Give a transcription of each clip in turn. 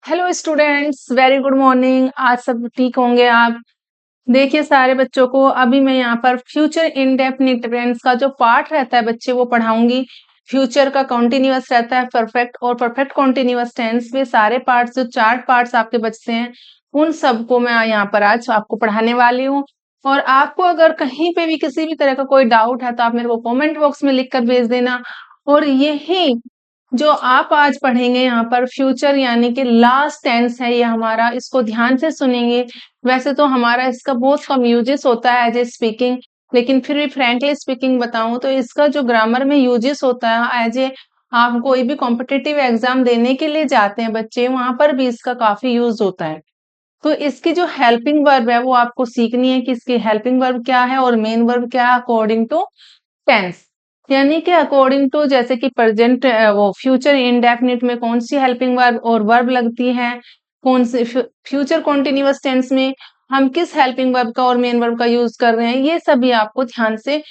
Hello students, very good morning. आज सब ठीक होंगे आप। देखिए सारे बच्चों को अभी मैं यहाँ पर फ्यूचर इंडेफिनिट टेंस का जो पार्ट रहता है बच्चे वो पढ़ाऊंगी। फ्यूचर का कॉन्टिन्यूअस रहता है परफेक्ट और परफेक्ट कॉन्टिन्यूअस टेंस में सारे पार्ट्स जो 4 पार्ट्स आपके बचते हैं उन सबको मैं यहाँ पर आज आपको पढ़ाने वाली हूँ। और आपको अगर कहीं पे भी किसी भी तरह का कोई डाउट है तो आप मेरे को कमेंट बॉक्स में लिख कर भेज देना। और यही जो आप आज पढ़ेंगे यहाँ पर फ्यूचर यानी कि लास्ट टेंस है ये हमारा, इसको ध्यान से सुनेंगे। वैसे तो हमारा इसका बहुत कम यूजेस होता है एज ए स्पीकिंग, लेकिन फिर भी फ्रैंकली स्पीकिंग बताऊं तो इसका जो ग्रामर में यूजेस होता है एज ए, आप कोई भी कॉम्पिटिटिव एग्जाम देने के लिए जाते हैं बच्चे, वहां पर भी इसका काफी यूज होता है। तो इसकी जो हेल्पिंग वर्ब है वो आपको सीखनी है कि इसकी हेल्पिंग वर्ब क्या है और मेन वर्ब क्या है अकॉर्डिंग टू टेंस। यानी कि अकॉर्डिंग टू जैसे कि प्रेजेंट वो फ्यूचर इंडेफिनिट में कौन सी हेल्पिंग वर्ब और वर्ब लगती है, कौन से फ्यूचर कॉन्टिन्यूअस टेंस में हम किस हेल्पिंग वर्ब का और मेन वर्ब का यूज कर रहे हैं, ये सभी आपको ध्यान से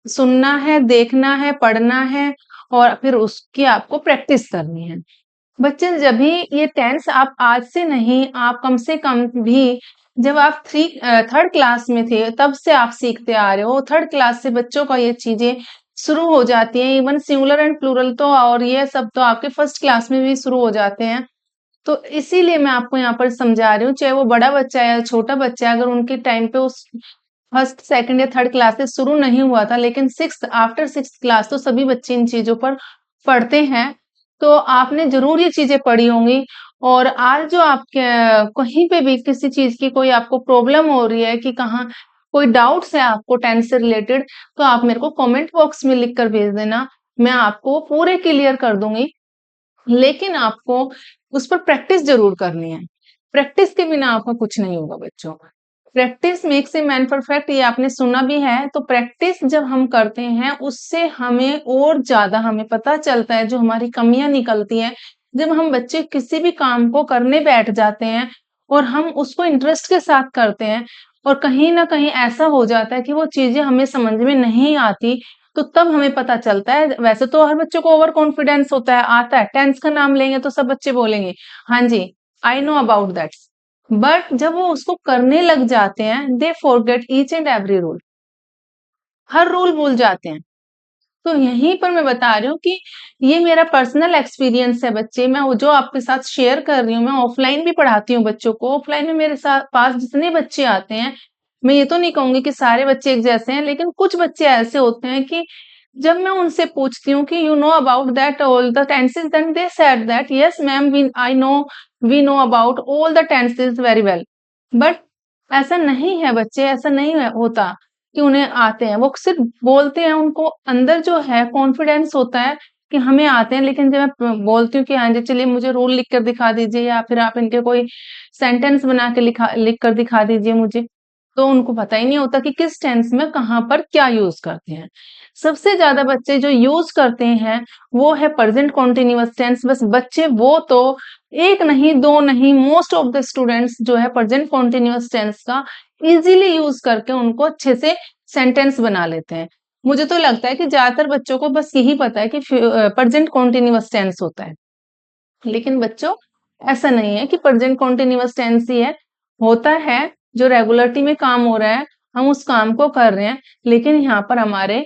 सुनना है, देखना है, पढ़ना है और फिर उसकी आपको प्रैक्टिस करनी है। बच्चे जब भी ये टेंस आप आज से नहीं, आप कम से कम भी जब आप थर्ड क्लास में थे तब से आप सीखते आ रहे हो। थर्ड क्लास से बच्चों का ये चीजें शुरू हो जाती हैं। इवन सिंगुलर एंड प्लूरल तो और ये सब तो आपके फर्स्ट क्लास में भी शुरू हो जाते हैं। तो इसीलिए मैं आपको यहाँ पर समझा रही हूँ, चाहे वो बड़ा बच्चा है या छोटा बच्चा है, अगर उनके टाइम पे उस फर्स्ट सेकंड या थर्ड क्लास से शुरू नहीं हुआ था, लेकिन आफ्टर सिक्स क्लास तो सभी बच्चे इन चीजों पर पढ़ते हैं। तो आपने जरूर ये चीजें पढ़ी होंगी। और आज जो आपके कहीं पे भी किसी चीज की कोई आपको प्रॉब्लम हो रही है कि कहाँ कोई डाउट्स है आपको टेंस से रिलेटेड, तो आप मेरे को कमेंट बॉक्स में लिख कर भेज देना। मैं आपको पूरे क्लियर कर दूंगी, लेकिन आपको उस पर प्रैक्टिस जरूर करनी है। प्रैक्टिस के बिना आपका कुछ नहीं होगा बच्चों। Practice makes a man perfect, ये आपने सुना भी है। तो प्रैक्टिस जब हम करते हैं उससे हमें और ज्यादा हमें पता चलता है, जो हमारी कमियां निकलती हैं। जब हम बच्चे किसी भी काम को करने बैठ जाते हैं और हम उसको इंटरेस्ट के साथ करते हैं और कहीं ना कहीं ऐसा हो जाता है कि वो चीजें हमें समझ में नहीं आती, तो तब हमें पता चलता है। वैसे तो हर बच्चों को ओवर कॉन्फिडेंस होता है, आता है, टेंस का नाम लेंगे तो सब बच्चे बोलेंगे हाँ जी, I know about that. But जब वो उसको करने लग जाते हैं they forget each and every rule, हर रूल भूल जाते हैं। तो यहीं पर मैं बता रही हूँ कि ये मेरा पर्सनल एक्सपीरियंस है बच्चे, मैं वो जो आपके साथ शेयर कर रही हूँ। मैं ऑफलाइन भी पढ़ाती हूँ बच्चों को। ऑफलाइन में मेरे साथ पास जितने बच्चे आते हैं, मैं ये तो नहीं कहूंगी कि सारे बच्चे एक जैसे हैं, लेकिन कुछ बच्चे ऐसे होते हैं कि जब मैं उनसे पूछती हूँ कि you know about that all the tenses, then they said that yes ma'am we I know, we know about all the tenses very well. But ऐसा नहीं है बच्चे, ऐसा नहीं होता कि उन्हें आते हैं। वो सिर्फ बोलते हैं, उनको अंदर जो है कॉन्फिडेंस होता है कि हमें आते हैं। लेकिन जब मैं बोलती हूँ कि हाँ जी चलिए मुझे रूल लिख कर दिखा दीजिए या फिर आप इनके कोई सेंटेंस बना के लिख कर दिखा दीजिए मुझे, तो उनको पता ही नहीं होता कि किस टेंस में कहाँ पर क्या यूज करते हैं। सबसे ज्यादा बच्चे जो यूज करते हैं वो है प्रेजेंट कॉन्टिन्यूअस टेंस। बस बच्चे वो तो एक नहीं, दो नहीं, मोस्ट ऑफ द स्टूडेंट्स जो है प्रेजेंट कॉन्टिन्यूअस टेंस का इजीली यूज करके उनको अच्छे से सेंटेंस बना लेते हैं। मुझे तो लगता है कि ज्यादातर बच्चों को बस यही पता है कि प्रेजेंट कॉन्टिन्यूअस टेंस होता है, लेकिन बच्चों ऐसा नहीं है कि प्रेजेंट कॉन्टिन्यूअस टेंस ही है। होता है जो रेगुलरिटी में काम हो रहा है, हम उस काम को कर रहे हैं। लेकिन यहाँ पर हमारे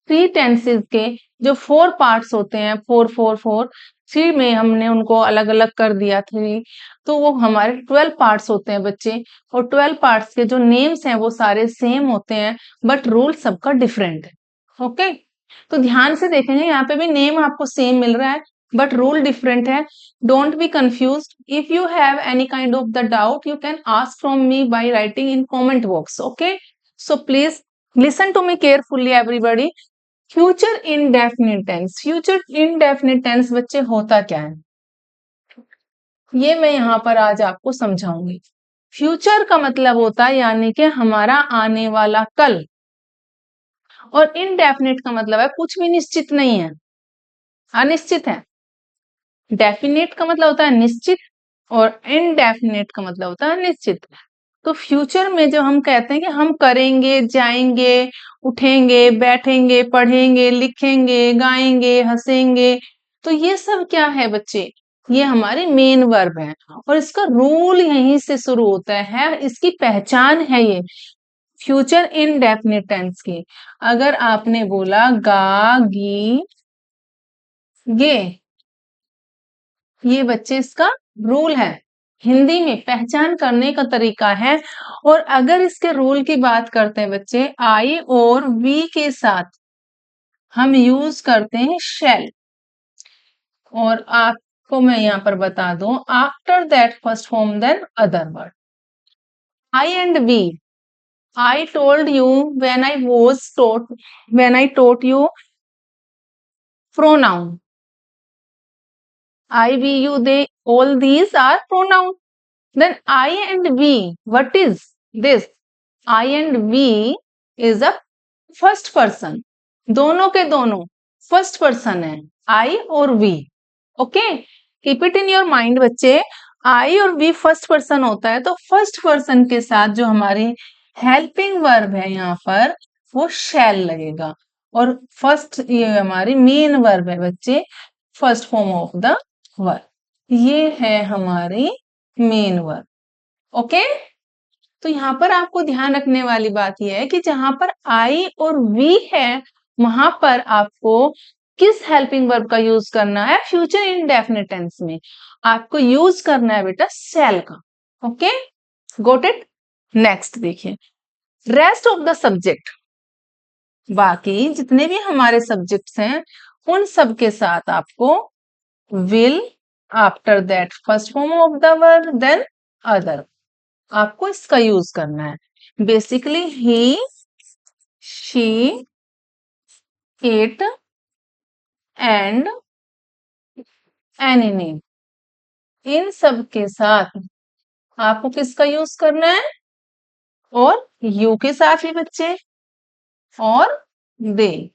थ्री टेंसेस के जो 4 पार्ट्स होते हैं, 4 4 4, थ्री में हमने उनको अलग अलग कर दिया थ्री, तो वो हमारे 12 पार्ट्स होते हैं बच्चे। और 12 पार्ट्स के जो नेम्स हैं वो सारे सेम होते हैं, बट रूल सबका डिफरेंट है। ओके, तो ध्यान से देखेंगे, यहाँ पे भी नेम आपको सेम मिल रहा है बट रूल डिफरेंट है। Don't be confused. If you have any kind of the doubt you can ask from me by writing in comment box. Okay, so please listen to me carefully everybody. Future indefinite tense, future indefinite tense बच्चे होता क्या है ये मैं यहाँ पर आज आपको समझाऊंगी। फ्यूचर का मतलब होता है यानी कि हमारा आने वाला कल, और इनडेफिनिट का मतलब है कुछ भी निश्चित नहीं है, अनिश्चित है। डेफिनेट का मतलब होता है निश्चित और इनडेफिनेट का मतलब होता है निश्चित। तो फ्यूचर में जो हम कहते हैं कि हम करेंगे, जाएंगे, उठेंगे, बैठेंगे, पढ़ेंगे, लिखेंगे, गाएंगे, हंसेंगे, तो ये सब क्या है बच्चे, ये हमारी मेन वर्ब है और इसका रूल यहीं से शुरू होता है, इसकी पहचान है ये फ्यूचर इनडेफिनिट टेंस की। अगर आपने बोला गा गी गे, ये बच्चे इसका रूल है, हिंदी में पहचान करने का तरीका है। और अगर इसके रूल की बात करते हैं बच्चे, आई और वी के साथ हम यूज करते हैं शेल। और आपको मैं यहाँ पर बता दूं, after that first form then other word. I and we, I told you when I taught you pronoun. I, we, you, they, all these are pronoun. Then I and we, what is this? I and we is a first person. दोनों के दोनों first person है, I और we. Okay, keep it in your mind बच्चे। I और we first person होता है, तो फर्स्ट पर्सन के साथ जो हमारी हेल्पिंग वर्ब है यहाँ पर, वो शैल लगेगा। और फर्स्ट ये हमारी मेन वर्ब है बच्चे, first form of the verb, ये है हमारी मेन वर्ब। ओके, तो यहाँ पर आपको ध्यान रखने वाली बात यह है कि जहां पर आई और वी है, वहां पर आपको किस हेल्पिंग वर्ब का यूज करना है? फ्यूचर इंडेफिनिट टेंस में आपको यूज करना है बेटा शैल का। Okay, got it. नेक्स्ट देखिए, रेस्ट ऑफ द सब्जेक्ट, बाकी जितने भी हमारे सब्जेक्ट्स हैं उन सब के साथ आपको will, after that first form of the verb, then other, आपको इसका यूज करना है। Basically he, she, it and any name, इन सब के साथ आपको किसका यूज करना है? और यू के साथ भी बच्चे, और दे,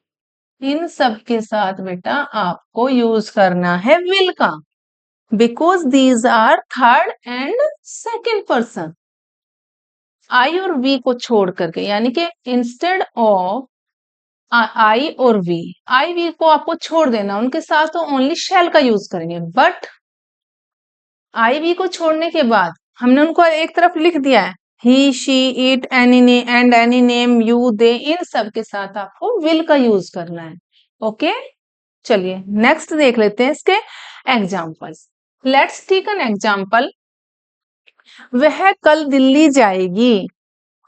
इन सब के साथ बेटा आपको यूज करना है विल का, because these are third and second person. I और वी को छोड़ करके, यानी कि इंस्टेड ऑफ आई और वी, आई वी को आपको छोड़ देना, उनके साथ तो ओनली शैल का यूज करेंगे। बट आई वी को छोड़ने के बाद हमने उनको एक तरफ लिख दिया है, ही, शी, इट, एनी ने एंड एनी नेम, यू, दे, इन सब के साथ आपको विल का यूज करना है। ओके, चलिए नेक्स्ट देख लेते हैं इसके examples. Let's take an example, वह कल दिल्ली जाएगी।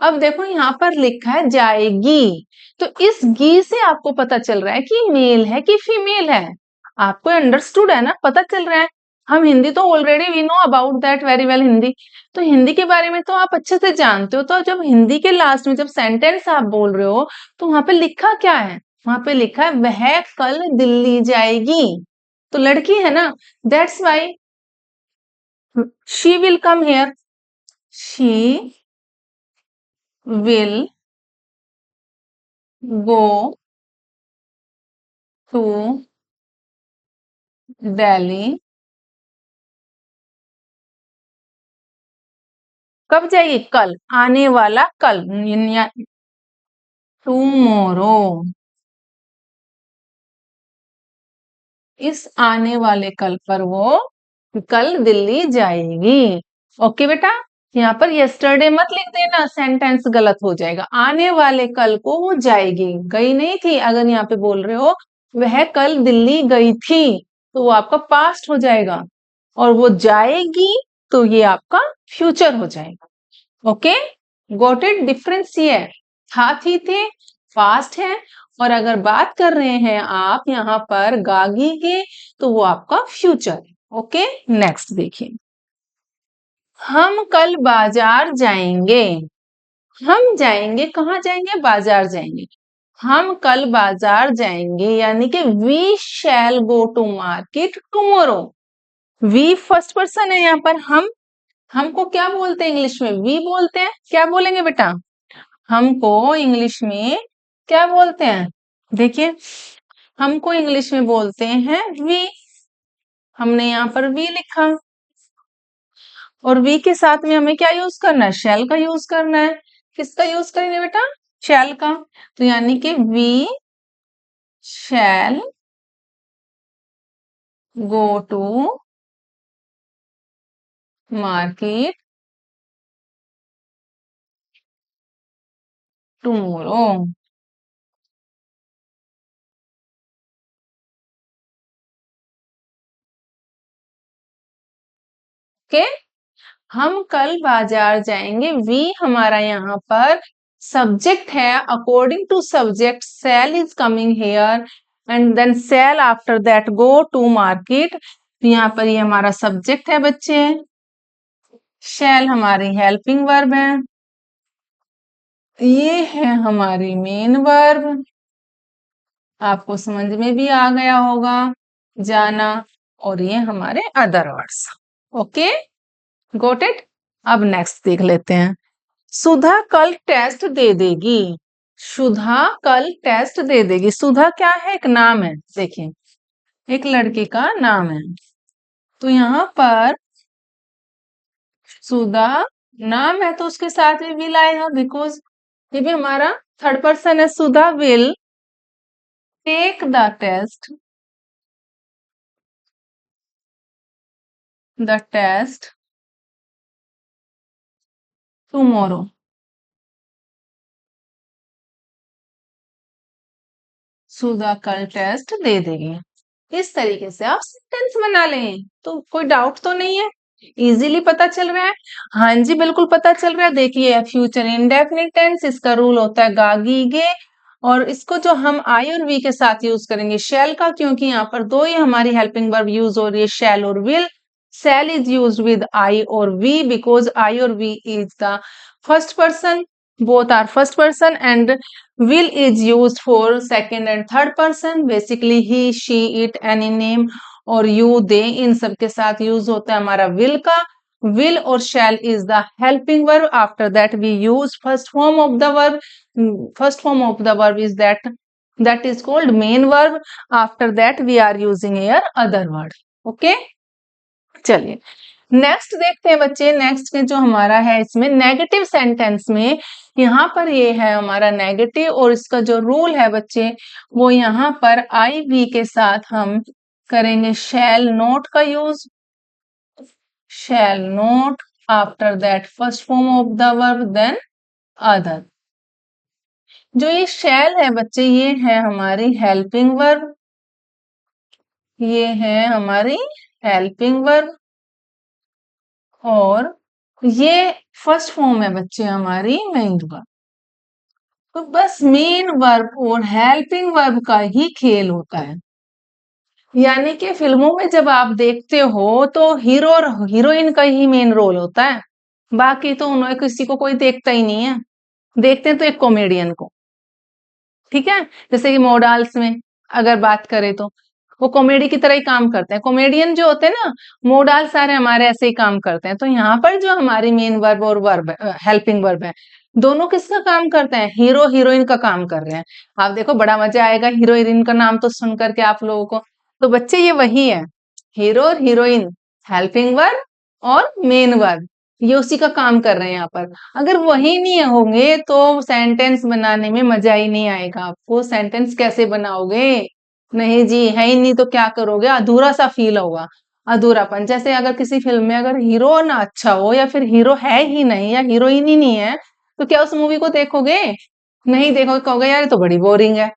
अब देखो यहाँ पर लिखा है जाएगी, तो इस गी से आपको पता चल रहा है कि मेल है कि फीमेल है। आपको अंडरस्टूड है ना, पता चल रहा है। हम हिंदी तो already we know about that very well Hindi, तो हिंदी के बारे में तो आप अच्छे से जानते हो। तो जब हिंदी के लास्ट में जब सेंटेंस आप बोल रहे हो, तो वहां पे लिखा क्या है? वहां पे लिखा है वह कल दिल्ली जाएगी, तो लड़की है ना, that's why she will come here, she will go to Delhi। कब जाएगी? कल, आने वाला कल, टुमोरो, इस आने वाले कल पर वो कल दिल्ली जाएगी। ओके बेटा, यहाँ पर यस्टरडे मत लिख देना, सेंटेंस गलत हो जाएगा। आने वाले कल को वो जाएगी, गई नहीं थी। अगर यहाँ पे बोल रहे हो वह कल दिल्ली गई थी, तो वो आपका पास्ट हो जाएगा, और वो जाएगी तो ये आपका फ्यूचर हो जाएगा। Okay, got it? डिफरेंस ये है, था, थी, थे पास्ट है, और अगर बात कर रहे हैं आप यहाँ पर गागी के, तो वो आपका फ्यूचर है। ओके, नेक्स्ट देखिए, हम कल बाजार जाएंगे। हम जाएंगे, कहाँ जाएंगे? बाजार जाएंगे। हम कल बाजार जाएंगे, यानी कि we shall go to market tomorrow. We first person है यहाँ पर, हम, हमको क्या बोलते हैं इंग्लिश में? वी बोलते हैं। क्या बोलेंगे बेटा? हमको इंग्लिश में क्या बोलते हैं? देखिए, हमको इंग्लिश में बोलते हैं वी, हमने यहाँ पर वी लिखा, और वी के साथ में हमें क्या यूज करना है? शैल का यूज करना है। किसका यूज करेंगे बेटा? शैल का। तो यानी कि we shall go to market tomorrow. Okay, हम कल बाजार जाएंगे। वी हमारा यहाँ पर सब्जेक्ट है। According to subject shall is coming here and then shall after that go to market. यहाँ पर ये हमारा सब्जेक्ट है बच्चे। शैल हमारी हेल्पिंग वर्ब है। ये है हमारी मेन वर्ब। आपको समझ में भी आ गया होगा, जाना। और ये हमारे other words. Okay, got it. अब नेक्स्ट देख लेते हैं। सुधा कल टेस्ट दे देगी। सुधा कल टेस्ट दे देगी। सुधा क्या है? एक नाम है। देखिए, एक लड़की का नाम है। तो यहाँ पर सुधा नाम है तो उसके साथ भी विल आएगा, बिकॉज ये भी हमारा थर्ड पर्सन है। Sudha will take the test, the test tomorrow. Sudha कल टेस्ट दे देगी। इस तरीके से आप सेंटेंस बना लें, तो कोई डाउट तो नहीं है। इजीली पता चल रहा है। हाँ जी, बिल्कुल पता चल रहा है। देखिए, फ्यूचर इंडेफिनिट टेंस, इसका रूल होता है गागीगे। और इसको जो हम आई और वी के साथ यूज करेंगे शैल का, क्योंकि यहाँ पर दो ही हमारी हेल्पिंग वर्ब यूज हो रही है, शैल और will. Shall is use with I और वी बिकॉज आई और we is the first person, both are first person, and will is used for second and third person, basically he, she, it, any name, और you, they, इन सब के साथ use होता है हमारा will का। will और shall is the helping verb. After that we use first form of the verb. First form of the verb is that is called main verb. After that we are using here other word. Okay, चलिए next देखते हैं बच्चे। Next में जो हमारा है, इसमें negative sentence में, यहाँ पर ये है हमारा नेगेटिव, और इसका जो रूल है बच्चे, वो यहाँ पर आई वी के साथ हम करेंगे शैल नोट का use. Shall not, after that first form of the verb, then other. जो ये शैल है बच्चे, ये है हमारी हेल्पिंग वर्ब। ये है हमारी हेल्पिंग वर्ब, और ये फर्स्ट फॉर्म है बच्चे हमारी मेन वर्ब। तो बस मेन वर्ब और हेल्पिंग वर्ब का ही खेल होता है। यानी कि फिल्मों में जब आप देखते हो तो हीरो और हीरोइन का ही मेन रोल होता है, बाकी तो उन्हें किसी को कोई देखता ही नहीं है। देखते हैं तो एक कॉमेडियन को, ठीक है। जैसे कि मोडाल्स में अगर बात करें तो वो कॉमेडी की तरह ही काम करते हैं। कॉमेडियन जो होते हैं ना, मोडाल सारे हमारे ऐसे ही काम करते हैं। तो यहाँ पर जो हमारी मेन वर्ब और वर्ब हेल्पिंग वर्ब है, दोनों किसका काम करते हैं? हीरो हीरोइन का काम कर रहे हैं। आप देखो, बड़ा मजा आएगा हीरो हीरोइन का नाम तो सुन करके आप लोगों को। तो बच्चे ये वही है, हीरो और हीरोइन, हेल्पिंग वर्ब और मेन वर्ब, ये उसी का काम कर रहे हैं यहाँ पर। अगर वही नहीं होंगे तो सेंटेंस बनाने में मजा ही नहीं आएगा। आपको सेंटेंस कैसे बनाओगे? नहीं जी, है ही नहीं तो क्या करोगे? अधूरा सा फील होगा, अधूरापन। जैसे अगर किसी फिल्म में अगर हीरो ना अच्छा हो, या फिर हीरो है ही नहीं या हीरोइन ही नहीं है, तो क्या उस मूवी को देखोगे? नहीं देखोगे, कहोगे यार ये तो बड़ी बोरिंग है।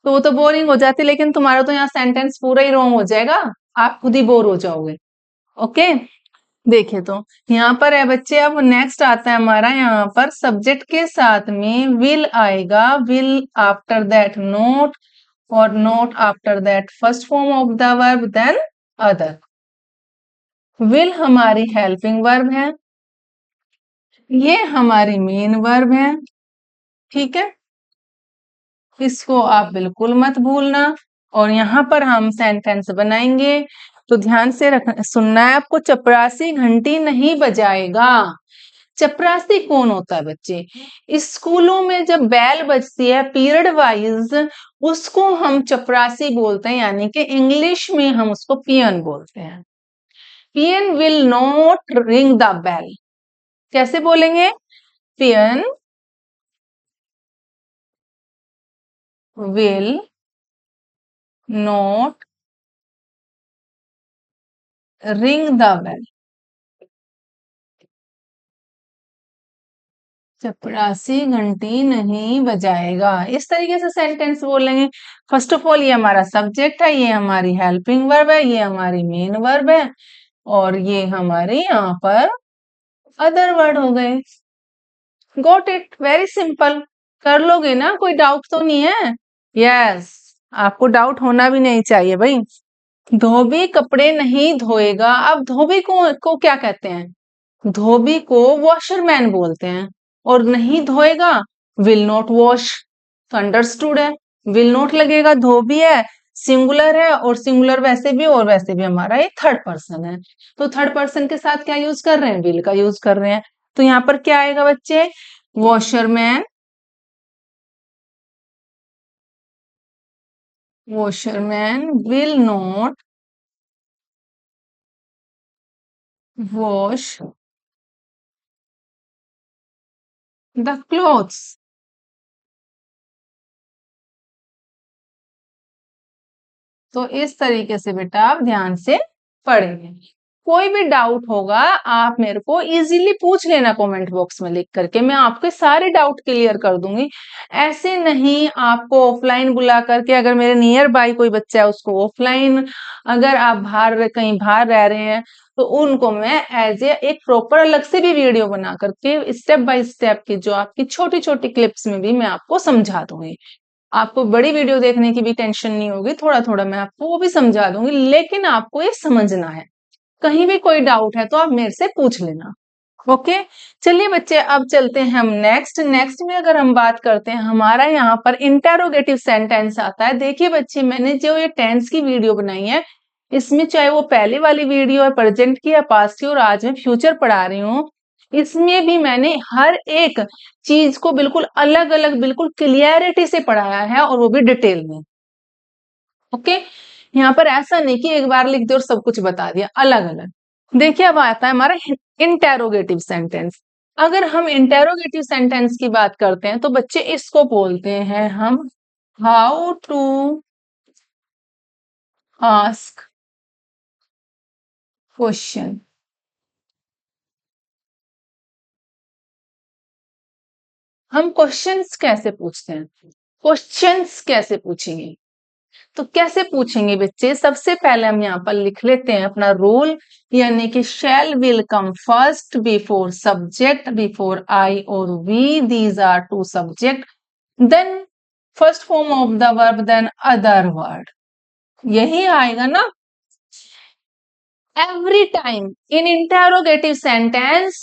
तो वो तो बोरिंग हो जाती, लेकिन तुम्हारा तो यहाँ सेंटेंस पूरा ही रॉन्ग हो जाएगा, आप खुद ही बोर हो जाओगे। ओके, देखिए तो यहाँ पर है बच्चे। अब नेक्स्ट आता है हमारा, यहाँ पर सब्जेक्ट के साथ में विल आएगा। विल आफ्टर दैट नोट, और not after that first form of the verb, then other. Will हमारी हेल्पिंग वर्ब है, ये हमारी मेन वर्ब है, ठीक है। इसको आप बिल्कुल मत भूलना। और यहाँ पर हम सेंटेंस बनाएंगे, तो ध्यान से सुनना है आपको। चपरासी घंटी नहीं बजाएगा। चपरासी कौन होता है बच्चे? स्कूलों में जब बेल बजती है पीरियड वाइज, उसको हम चपरासी बोलते हैं, यानी कि इंग्लिश में हम उसको पियन बोलते हैं। Peon will not ring the bell. कैसे बोलेंगे? Peon will not ring the bell. चपरासी घंटी नहीं बजाएगा, इस तरीके से सेंटेंस बोलेंगे। फर्स्ट ऑफ ऑल ये हमारा सब्जेक्ट है, ये हमारी हेल्पिंग वर्ब है, ये हमारी मेन वर्ब है और ये हमारे यहाँ पर अदर वर्ड हो गए। Got it, very simple. कर लोगे ना, कोई डाउट तो नहीं है? यस, आपको डाउट होना भी नहीं चाहिए भाई। धोबी कपड़े नहीं धोएगा, अब धोबी को क्या कहते हैं? धोबी को वॉशरमैन बोलते हैं। और नहीं धोएगा, विल नॉट वॉश। अंडरस्टूड है? विल नॉट लगेगा, धोबी है, सिंगुलर है, और सिंगुलर वैसे भी और वैसे भी हमारा एक थर्ड पर्सन है, तो थर्ड पर्सन के साथ क्या यूज कर रहे हैं? विल का यूज कर रहे हैं। तो यहाँ पर क्या आएगा बच्चे? Washerman, washerman will not wash the clothes. तो इस तरीके से बेटा आप ध्यान से पढ़ेंगे। कोई भी डाउट होगा आप मेरे को इजीली पूछ लेना कमेंट बॉक्स में लिख करके, मैं आपके सारे डाउट क्लियर कर दूंगी। ऐसे नहीं आपको ऑफलाइन बुला करके, अगर मेरे नियर बाय कोई बच्चा है उसको ऑफलाइन, अगर आप बाहर कहीं बाहर रह रहे हैं तो उनको मैं एज ए एक प्रॉपर अलग से भी वीडियो बना करके स्टेप बाय स्टेप की जो आपकी छोटी छोटी क्लिप्स में भी मैं आपको समझा दूंगी। आपको बड़ी वीडियो देखने की भी टेंशन नहीं होगी, थोड़ा थोड़ा मैं आपको वो भी समझा दूंगी, लेकिन आपको ये समझना है। कहीं भी कोई डाउट है तो आप मेरे से पूछ लेना। ओके, चलिए बच्चे अब चलते हैं हम नेक्स्ट में अगर हम बात करते हैं, हमारा यहाँ पर इंटेरोगेटिव सेंटेंस आता है। देखिए बच्चे, मैंने जो ये टेंस की वीडियो बनाई है, इसमें चाहे वो पहले वाली वीडियो है प्रेजेंट की या पास्ट की, और आज मैं फ्यूचर पढ़ा रही हूँ, इसमें भी मैंने हर एक चीज को बिल्कुल अलग अलग, बिल्कुल क्लियरिटी से पढ़ाया है, और वो भी डिटेल में। ओके, यहाँ पर ऐसा नहीं कि एक बार लिख दिया और सब कुछ बता दिया, अलग अलग। देखिए अब आता है हमारा इंटेरोगेटिव सेंटेंस। अगर हम इंटेरोगेटिव सेंटेंस की बात करते हैं तो बच्चे इसको बोलते हैं हम हाउ टू आस्क क्वेश्चन। हम क्वेश्चंस कैसे पूछते हैं? क्वेश्चंस कैसे पूछेंगे? तो कैसे पूछेंगे बच्चे? सबसे पहले हम यहाँ पर लिख लेते हैं अपना रूल, यानी कि shall will come first before subject, before I और we, these are two subject, then first form of the verb, then other word. यही आएगा ना? Every time in interrogative sentence,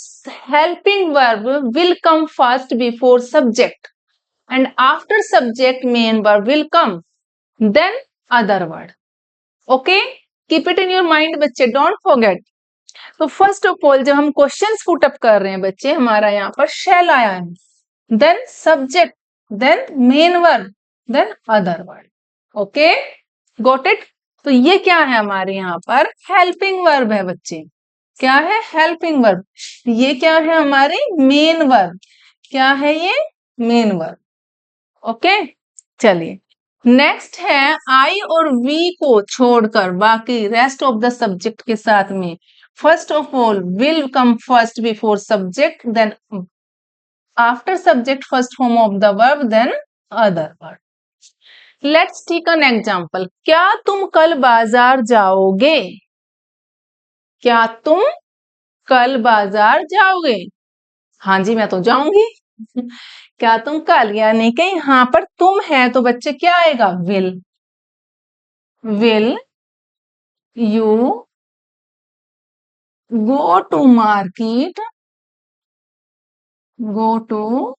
helping verb will come first before subject, and after subject main verb will come, then other word. Okay, keep it in your mind बच्चे, don't forget. तो first of all जब हम questions put up कर रहे हैं बच्चे, हमारा यहाँ पर shall आया है, then subject, then main verb, then other word. Okay, got it? तो ये क्या है हमारे यहाँ पर? हेल्पिंग वर्ब है बच्चे। क्या है? Helping verb. ये क्या है? हमारे मेन वर्ब। क्या है ये? Main verb. ओके, चलिए नेक्स्ट है आई और वी को छोड़कर बाकी रेस्ट ऑफ द सब्जेक्ट के साथ में, first of all will come first before subject, then after subject first form of the verb, then other word. Let's take an example. क्या तुम कल बाजार जाओगे? क्या तुम कल बाजार जाओगे? हाँ जी, मैं तो जाऊंगी। क्या तुम कल, यानी कि यहाँ पर तुम है तो बच्चे क्या आएगा? Will. Will you go to market? Go to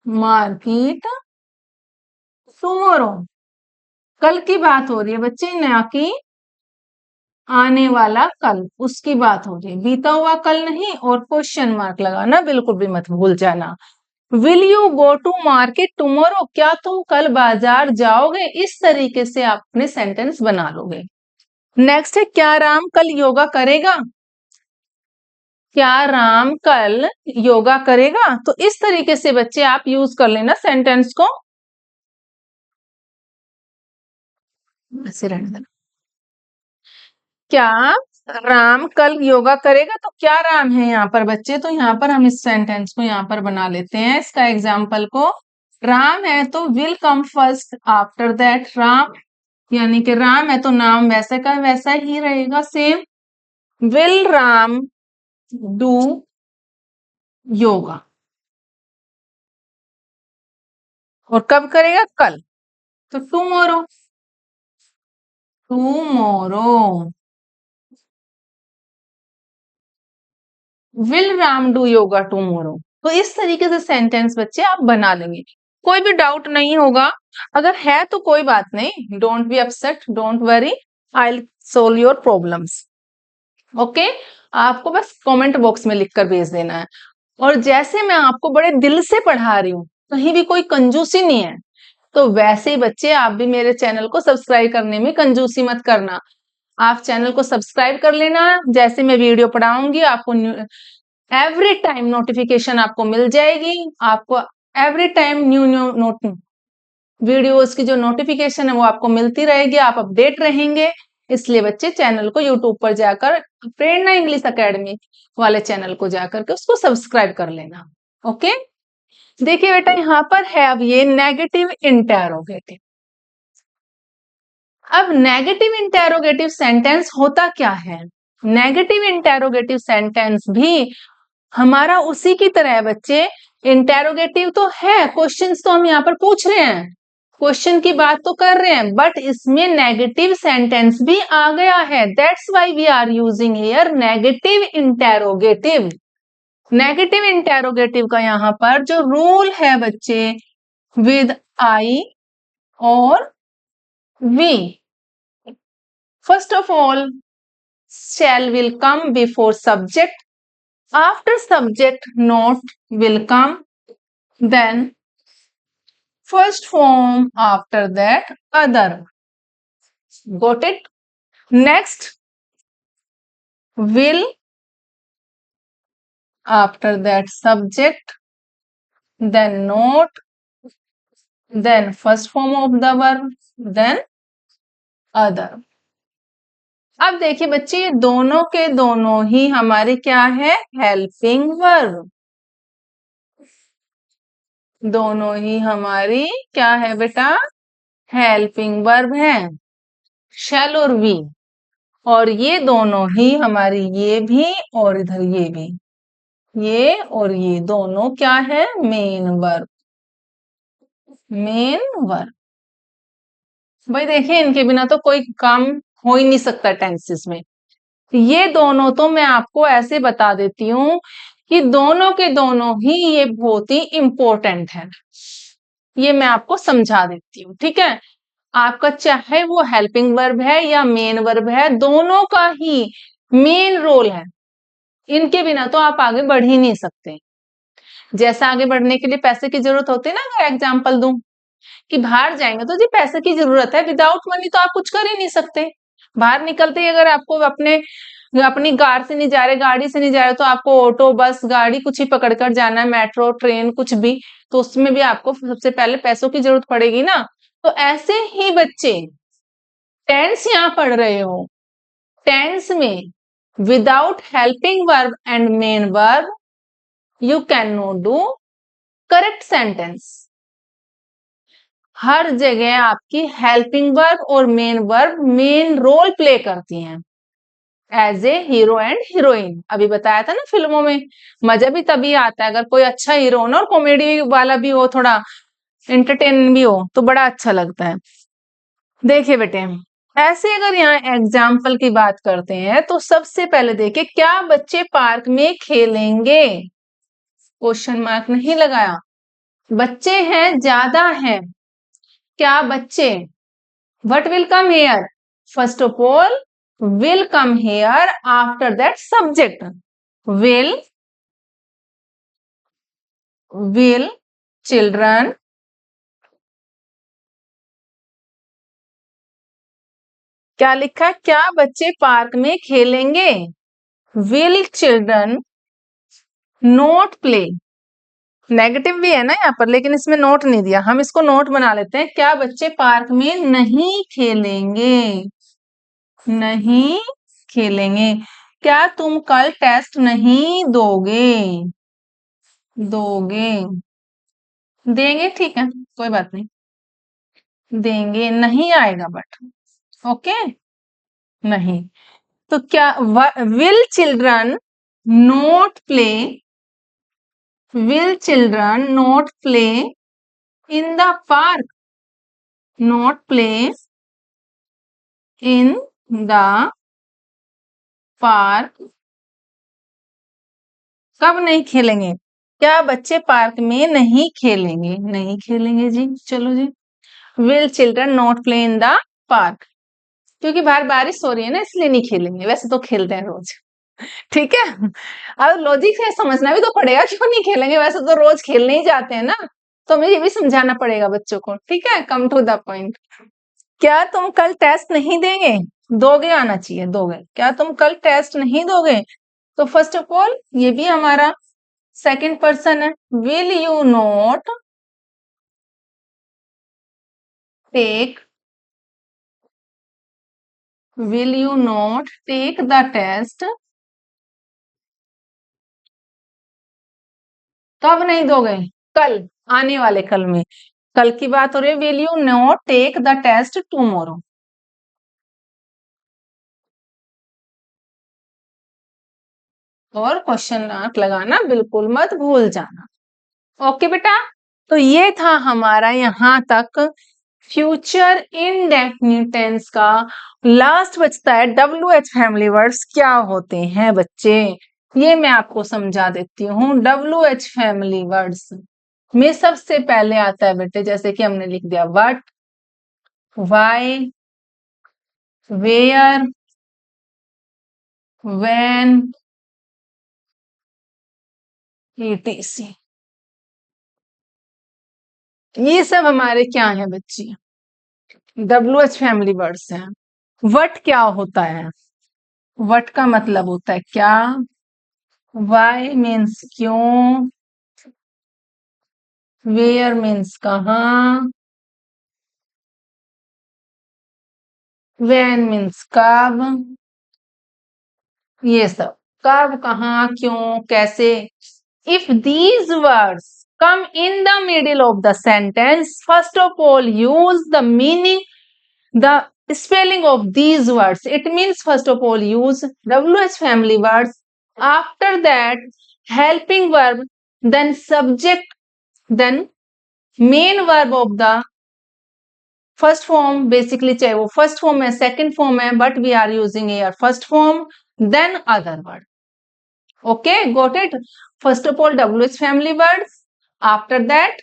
market tomorrow. कल की बात हो रही है बच्चे, ना कि आने वाला कल, उसकी बात हो रही है, बीता हुआ कल नहीं। और क्वेश्चन मार्क लगाना बिल्कुल भी मत भूल जाना। Will you go to market tomorrow? क्या तुम कल बाजार जाओगे? इस तरीके से आप अपने सेंटेंस बना लोगे। नेक्स्ट है, क्या राम कल योगा करेगा? क्या राम कल योगा करेगा? तो इस तरीके से बच्चे आप यूज कर लेना सेंटेंस को। ऐसे रहने देना। क्या राम कल योगा करेगा, तो क्या राम है यहाँ पर बच्चे? तो यहाँ पर हम इस सेंटेंस को यहाँ पर बना लेते हैं, इसका एग्जाम्पल को। राम है तो will come first after that Ram, यानी कि राम है तो नाम वैसे का वैसा ही रहेगा, same. Will Ram do yoga, और कब करेगा? कल, तो tomorrow, tomorrow will Ram do yoga tomorrow. तो इस तरीके से सेंटेंस बच्चे आप बना लेंगे, कोई भी डाउट नहीं होगा। अगर है तो कोई बात नहीं, don't be upset, don't worry, I will solve your problems. Okay, आपको बस कमेंट बॉक्स में लिखकर भेज देना है। और जैसे मैं आपको बड़े दिल से पढ़ा रही हूँ, कहीं भी कोई कंजूसी नहीं है, तो वैसे ही बच्चे आप भी मेरे चैनल को सब्सक्राइब करने में कंजूसी मत करना। आप चैनल को सब्सक्राइब कर लेना, जैसे मैं वीडियो पढ़ाऊंगी आपको एवरी टाइम नोटिफिकेशन आपको मिल जाएगी। आपको every time new new note videos की जो नोटिफिकेशन है वो आपको मिलती रहेगी, आप अपडेट रहेंगे। इसलिए बच्चे चैनल को यूट्यूब पर जाकर प्रेरणा इंग्लिश एकेडमी वाले चैनल को जाकर के उसको सब्सक्राइब कर लेना। ओके, देखिए बेटा यहाँ पर है अब ये नेगेटिव इंटेरोगेटिव। अब नेगेटिव इंटेरोगेटिव सेंटेंस होता क्या है? नेगेटिव इंटेरोगेटिव सेंटेंस भी हमारा उसी की तरह है बच्चे। इंटेरोगेटिव तो है, क्वेश्चंस तो हम यहाँ पर पूछ रहे हैं, क्वेश्चन की बात तो कर रहे हैं, बट इसमें नेगेटिव सेंटेंस भी आ गया है। That's why we are using here negative interrogative. Negative interrogative का यहाँ पर जो रूल है बच्चे, विद आई और we, first of all shall will come before subject, after subject not will come, then first form, after that other. Got it? Next, will, after that subject, then not, then first form of the verb, then other. अब देखिए बच्चे, ये दोनों के दोनों ही हमारे क्या है? Helping verb. दोनों ही हमारी क्या है बेटा? हेल्पिंग वर्ब है, शैल और वी। और ये दोनों ही हमारी, ये भी और इधर ये भी, ये और ये दोनों क्या है? Main verb. मेन वर्ब भाई देखिए, इनके बिना तो कोई काम हो ही नहीं सकता टेंसेस में। ये दोनों तो मैं आपको ऐसे बता देती हूँ कि दोनों के दोनों ही ये बहुत ही इंपॉर्टेंट है। ये मैं आपको समझा देती हूँ, ठीक है? आपका चाहे वो हेल्पिंग वर्ब है या मेन वर्ब है, दोनों का ही मेन रोल है। इनके बिना तो आप आगे बढ़ ही नहीं सकते। जैसा आगे बढ़ने के लिए पैसे की जरूरत होती है ना, अगर एग्जाम्पल दूं कि बाहर जाएंगे तो जी पैसे की जरूरत है, विदाउट मनी तो आप कुछ कर ही नहीं सकते। बाहर निकलते ही अगर आपको अपनी कार से नहीं जा रहे, गाड़ी से नहीं जा रहे, तो आपको ऑटो बस गाड़ी कुछ ही पकड़कर जाना है, मेट्रो ट्रेन कुछ भी, तो उसमें भी आपको सबसे पहले पैसों की जरूरत पड़ेगी ना। तो ऐसे ही बच्चे टेंस यहाँ पढ़ रहे हो, टेंस में without helping verb and main verb you can not do correct sentence. हर जगह आपकी हेल्पिंग वर्ब और main verb main role play करती हैं as a hero and heroine. अभी बताया था ना, फिल्मों में मजा भी तभी आता है अगर कोई अच्छा हीरो ना और कॉमेडी वाला भी हो, थोड़ा एंटरटेन भी हो, तो बड़ा अच्छा लगता है। देखिए बेटे, ऐसे अगर यहाँ एग्जाम्पल की बात करते हैं तो सबसे पहले देखिए, क्या बच्चे पार्क में खेलेंगे? क्वेश्चन मार्क नहीं लगाया, बच्चे हैं, ज्यादा हैं। क्या बच्चे? what will come here? First of all, will come here after that subject. Will children क्या लिखा है? क्या बच्चे पार्क में खेलेंगे? will children not play? Negative भी है ना यहाँ पर, लेकिन इसमें नोट नहीं दिया, हम इसको नोट बना लेते हैं। क्या बच्चे पार्क में नहीं खेलेंगे? नहीं खेलेंगे। क्या तुम कल टेस्ट नहीं दोगे? दोगे, देंगे, ठीक है, कोई बात नहीं, देंगे, नहीं आएगा बट, ओके, नहीं। तो क्या will children note play, will children note play in the park, note play in the park, कब नहीं खेलेंगे? क्या बच्चे पार्क में नहीं खेलेंगे? नहीं खेलेंगे जी, चलो जी। Will children not play in the park, क्योंकि बाहर बारिश हो रही है ना, इसलिए नहीं खेलेंगे, वैसे तो खेलते हैं रोज, ठीक है। अब लॉजिक से समझना भी तो पड़ेगा, क्यों नहीं खेलेंगे, वैसे तो रोज खेलने ही जाते हैं ना, तो हमें ये भी समझाना पड़ेगा बच्चों को, ठीक है। Come to the point. क्या तुम कल टेस्ट नहीं देंगे? दोगे आना चाहिए, दोगे। क्या तुम कल टेस्ट नहीं दोगे? तो फर्स्ट ऑफ ऑल ये भी हमारा सेकंड पर्सन है। Will you not take, will you not take the test, कब नहीं दोगे? कल, आने वाले कल में, कल की बात हो रही है। Will you not take the test tomorrow, और क्वेश्चन मार्क लगाना बिल्कुल मत भूल जाना, ओके बेटा। तो ये था हमारा यहाँ तक फ्यूचर इंडेफिनिट टेंस का। लास्ट बचता है WH फैमिली वर्ड्स क्या होते हैं बच्चे, ये मैं आपको समझा देती हूँ। WH फैमिली वर्ड्स में सबसे पहले आता है बेटे, जैसे कि हमने लिख दिया what, why, where, when, etc। ये सब हमारे क्या है बच्चे? WH फैमिली वर्ड्स हैं। व्हाट क्या होता है? व्हाट का मतलब होता है क्या, वाई मीन्स क्यों, वेयर मीन्स कहाँ, व्हेन मीन्स कब, ये सब, कब, कहाँ, क्यों, कैसे। If these words come in the middle of the sentence, first of all use the meaning, the spelling of these words. It means first of all use WH family words, after that helping verb, then subject, then main verb of the first form, basically चाहे वो first form है second form है, but we are using here first form, then other word, okay, got it. First of all WH family words, after that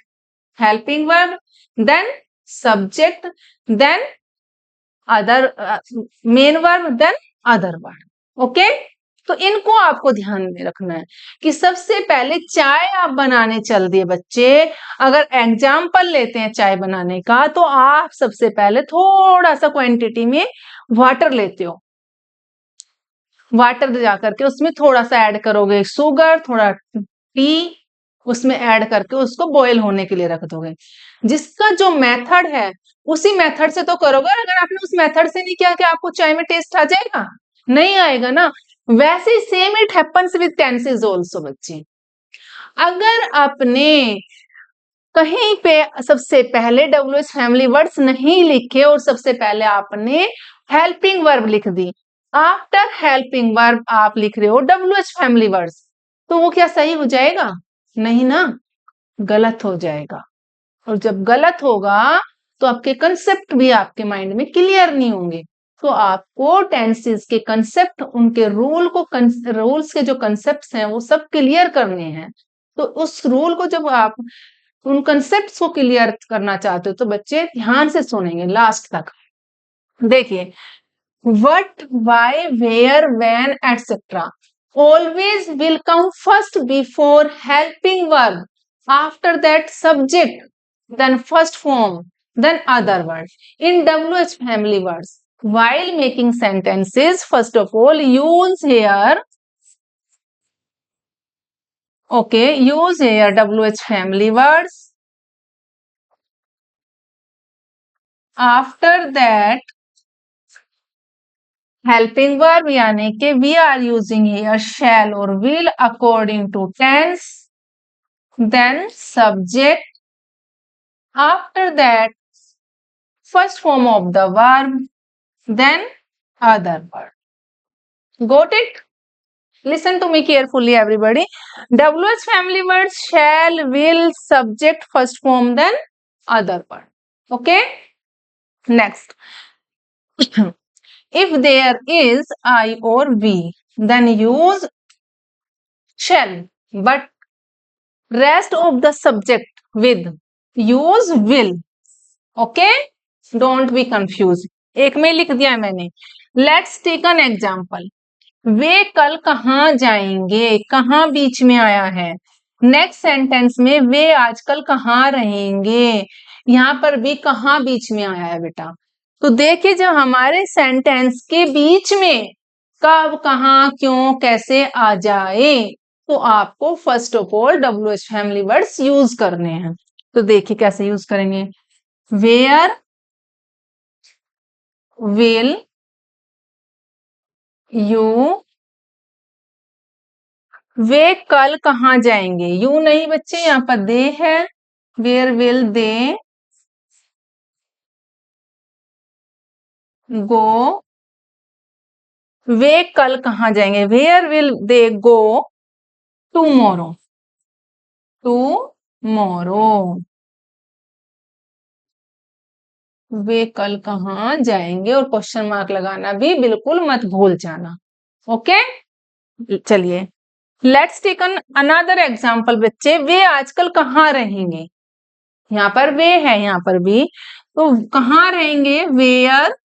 helping verb, then subject, then other main verb, then other word, okay. तो इनको आपको ध्यान में रखना है कि सबसे पहले चाय आप बनाने चल दिए बच्चे, अगर एग्जाम्पल लेते हैं चाय बनाने का, तो आप सबसे पहले थोड़ा सा क्वांटिटी में वाटर लेते हो, वाटर जाकर के उसमें थोड़ा सा ऐड करोगे शुगर, थोड़ा टी, उसमें ऐड करके उसको बॉईल होने के लिए रख दोगे। जिसका जो मेथड है उसी मेथड से तो करोगे, अगर आपने उस मेथड से नहीं किया कि आपको चाय में टेस्ट आ जाएगा, नहीं आएगा ना। वैसे same it happens with tenses also बच्चे। अगर आपने कहीं पे सबसे पहले WH फैमिली वर्ड्स नहीं लिखे और सबसे पहले आपने हेल्पिंग वर्ब लिख दी, आफ्टर हेल्पिंग वर्ब आप लिख रहे हो WH फैमिली वर्ड्स, तो वो क्या सही हो जाएगा? नहीं ना, गलत हो जाएगा। और जब गलत होगा तो आपके कंसेप्ट भी आपके माइंड में क्लियर नहीं होंगे। तो आपको टेंसेस के कंसेप्ट, उनके रूल्स के जो कंसेप्ट हैं वो सब क्लियर करने हैं। तो उस रूल को जब आप उन कंसेप्ट को क्लियर करना चाहते हो तो बच्चे ध्यान से सुनेंगे लास्ट तक। देखिए, what, why, where, when, etc. always will come first before helping verb, after that subject, then first form, then other words. In WH family words, while making sentences, first of all use here, okay, use here WH family words, after that helping verb यानी कि we are using here shall और will according to tense, then subject, after that first form of the verb, then other word. Got it? Listen to me carefully, everybody. WH family words shall, will, subject, first form, then other word. Okay? Next. If there is I or we, then use shall, but rest of the subject with. Use will. Okay? Don't be confused. एक में लिख दिया मैंने. Let's take an example. वे कल कहाँ जाएंगे, कहाँ बीच में आया है. नेक्स्ट सेंटेंस में वे आजकल कहाँ रहेंगे, यहाँ पर भी कहाँ बीच में आया है बेटा. तो देखिए जब हमारे सेंटेंस के बीच में कब, कहाँ, क्यों, कैसे आ जाए, तो आपको first of all WH family words use करने हैं. तो देखिए कैसे यूज करेंगे. वेयर विल यू, वे कल कहाँ जाएंगे. यू नहीं बच्चे, यहाँ पर दे है. वेयर विल दे गो, वे कल कहाँ जाएंगे. Where will they go tomorrow, tomorrow. वे कल कहाँ जाएंगे, और क्वेश्चन मार्क लगाना भी बिल्कुल मत भूल जाना. ओके, चलिए लेट्स टेक अनदर एग्जाम्पल बच्चे. वे आजकल कहाँ रहेंगे, यहाँ पर वे है, यहाँ पर भी, तो कहाँ रहेंगे. वेयर,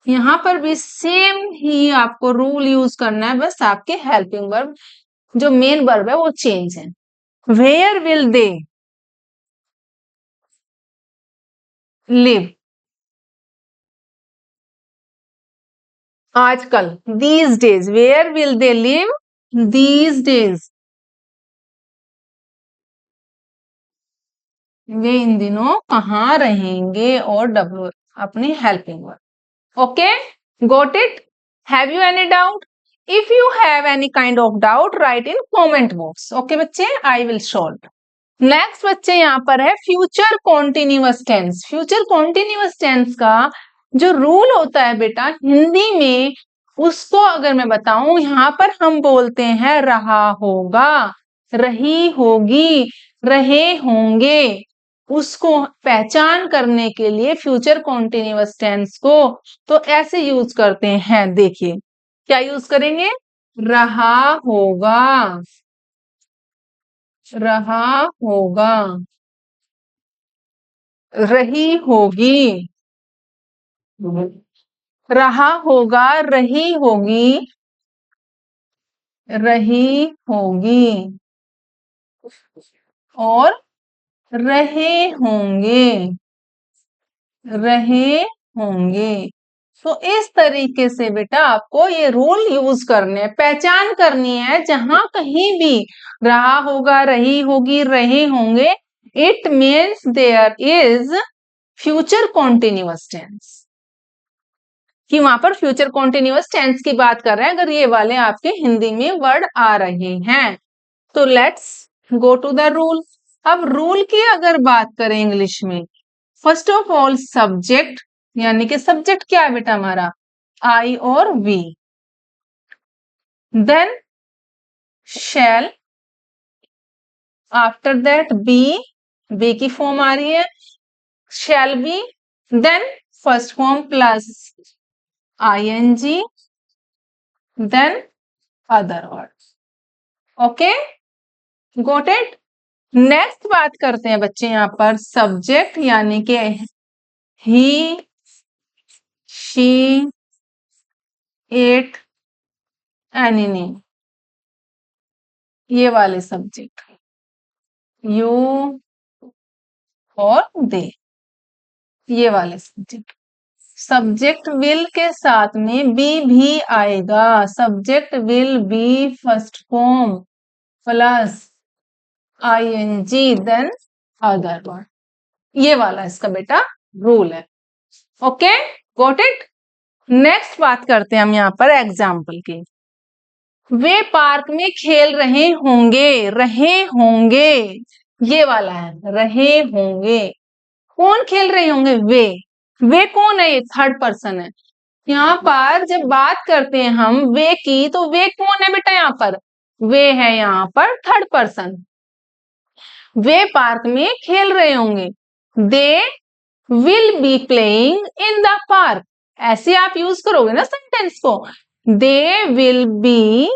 यहाँ पर भी सेम ही आपको रूल यूज करना है, बस आपके हेल्पिंग वर्ब जो मेन वर्ब है वो चेंज है. वेयर विल दे लिव, आजकल. These days, where will they live these days, वे इन दिनों कहाँ रहेंगे, और डब्ल्यू अपनी helping verb. Okay, got it? Have you any doubt? If you have any kind of doubt, write in comment box. Okay बच्चे, I will solve. Next बच्चे यहाँ पर है future continuous tense. Future continuous tense का जो rule होता है बेटा हिंदी में, उसको अगर मैं बताऊं, यहाँ पर हम बोलते हैं रहा होगा, रही होगी, रहे होंगे. उसको पहचान करने के लिए फ्यूचर कॉन्टिन्यूअस टेंस को तो ऐसे यूज करते हैं. देखिए क्या यूज करेंगे. रहा होगा, रहा होगा, रही होगी, रहा होगा, रही होगी, रही होगी, और रहे होंगे, रहे होंगे. तो इस तरीके से बेटा आपको ये रूल यूज करने, पहचान करनी है. जहां कहीं भी रहा होगा, रही होगी, रहे होंगे, it means there is future continuous tense, कि वहां पर फ्यूचर कॉन्टिन्यूअस टेंस की बात कर रहे हैं अगर ये वाले आपके हिंदी में वर्ड आ रहे हैं. तो let's go to the rule. अब रूल की अगर बात करें इंग्लिश में, फर्स्ट ऑफ ऑल सब्जेक्ट, यानी कि सब्जेक्ट क्या है बेटा हमारा, आई और we. Then shall, after that be, be की फॉर्म आ रही है, shall be. Then first form plus ING, then other word. Okay, got it. Next बात करते हैं बच्चे यहाँ पर सब्जेक्ट, यानी कि he, she, it, any name, ये वाले सब्जेक्ट, यू और दे, ये वाले सब्जेक्ट. सब्जेक्ट विल के साथ में बी भी आएगा. Subject will be first form plus ING, then other word. ये वाला इसका बेटा रूल है. Okay, got it. नेक्स्ट बात करते हैं हम यहाँ पर एग्जाम्पल की। वे पार्क में खेल रहे होंगे, ये वाला है, रहे होंगे। कौन खेल रहे होंगे? वे कौन है? ये थर्ड पर्सन है। यहाँ पर जब बात करते हैं हम वे की, तो वे कौन है बेटा? यहाँ पर वे है, यहाँ पर थर्ड पर्सन। वे पार्क में खेल रहे होंगे। They will be playing in the park. ऐसे आप यूज करोगे ना सेंटेंस को, they will be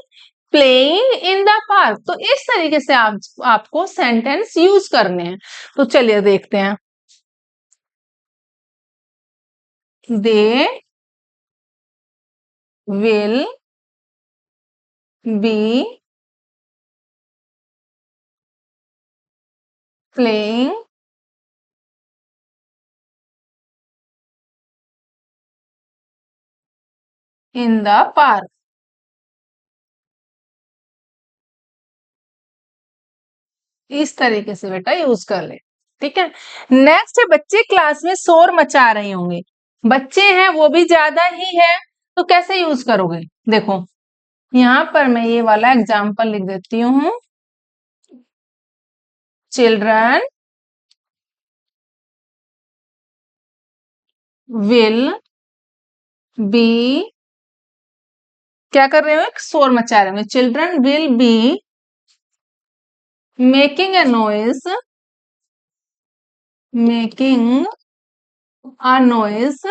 playing in the park. तो इस तरीके से आपको सेंटेंस यूज करने हैं। तो चलिए देखते हैं। They will be playing in the park. इस तरीके से बेटा यूज कर ले। ठीक है। नेक्स्ट है, बच्चे क्लास में शोर मचा रहे होंगे। बच्चे हैं वो भी ज्यादा ही है, तो कैसे यूज करोगे? देखो यहाँ पर मैं ये वाला एग्जाम्पल लिख देती हूँ। चिल्ड्रन विल बी, क्या कर रहे हो? शोर मचा रहे होंगे। Children will be making a noise, making a noise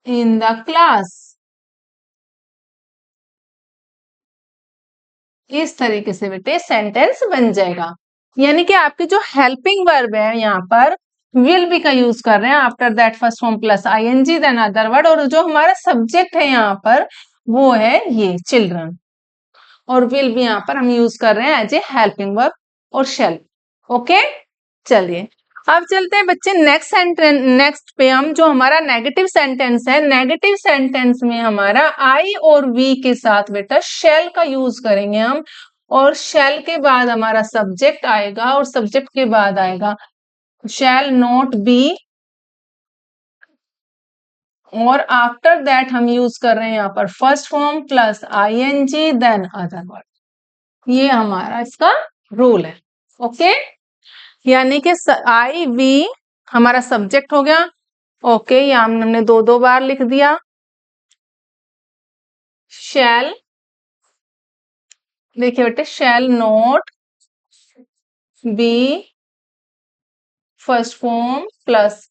in the class. इस तरीके से बेटे सेंटेंस बन जाएगा। यानी कि आपकी जो हेल्पिंग वर्ब है यहाँ पर विल बी का यूज कर रहे हैं, after that first form plus ING then other word, और जो हमारा सब्जेक्ट है यहाँ पर वो है ये चिल्ड्रन, और विल भी यहाँ पर हम यूज कर रहे हैं एज ए हेल्पिंग वर्ब और शेल। ओके, चलिए अब चलते हैं बच्चे नेक्स्ट सेंटेंस। नेक्स्ट पे हम जो हमारा नेगेटिव सेंटेंस है, नेगेटिव सेंटेंस में हमारा आई और वी के साथ बेटा शेल का यूज करेंगे हम, और शेल के बाद हमारा सब्जेक्ट आएगा, और सब्जेक्ट के बाद आएगा शैल नॉट बी, और आफ्टर दैट हम यूज कर रहे हैं यहाँ पर first form plus ING then other word. ये हमारा इसका रूल है। ओके, यानी कि आई वी हमारा सब्जेक्ट हो गया। ओके, ये हमने दो दो बार लिख दिया। शैल, देखिए बेटे, shall not be first form plus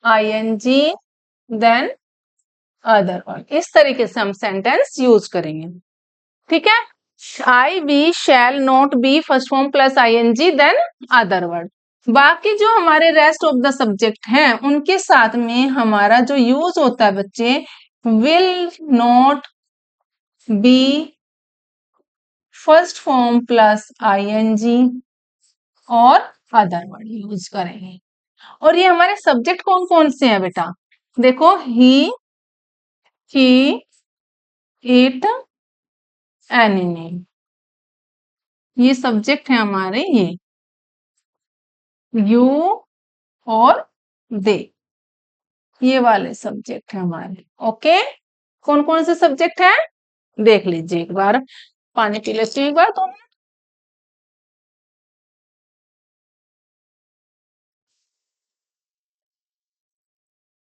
ING then other word. इस तरीके से हम सेंटेंस यूज करेंगे। ठीक है, I we shall not be first form plus ING then other word. बाकी जो हमारे रेस्ट ऑफ द सब्जेक्ट हैं उनके साथ में हमारा जो यूज होता है बच्चे, will not be first form plus ING और अदर वर्ड यूज करेंगे। और ये हमारे सब्जेक्ट कौन कौन से हैं बेटा? देखो, ही इट एनी नेम, ये सब्जेक्ट है हमारे, ये यू और दे, ये वाले सब्जेक्ट है हमारे। ओके, कौन कौन से सब्जेक्ट है देख लीजिए एक बार। पानी पी लेती हूँ एक बार तो।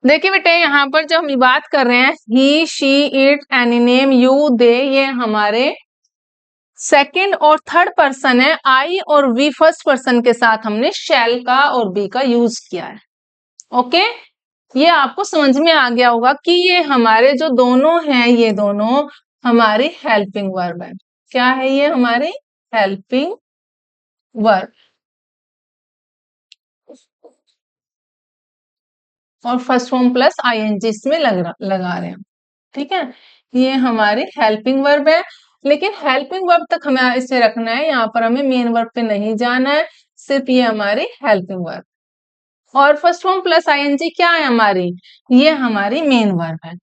देखिए बेटे, यहाँ पर जब हम बात कर रहे हैं he she it any name you they, ये हमारे सेकंड और थर्ड पर्सन है। आई और वी फर्स्ट पर्सन के साथ हमने शैल का और बी का यूज किया है। ओके, ये आपको समझ में आ गया होगा कि ये हमारे जो दोनों हैं, ये दोनों हमारी हेल्पिंग वर्ब है। क्या है ये? हमारी हेल्पिंग वर्ब, और फर्स्ट फॉर्म प्लस आईएनजी इसमें लगा रहे हैं। ठीक है, ये हमारी हेल्पिंग वर्ब है। लेकिन हेल्पिंग वर्ब तक हमें इसे रखना है, यहाँ पर हमें मेन वर्ब पे नहीं जाना है, सिर्फ ये हमारी हेल्पिंग वर्ब। और फर्स्ट फॉर्म प्लस आईएनजी क्या है हमारी? ये हमारी मेन वर्ब है,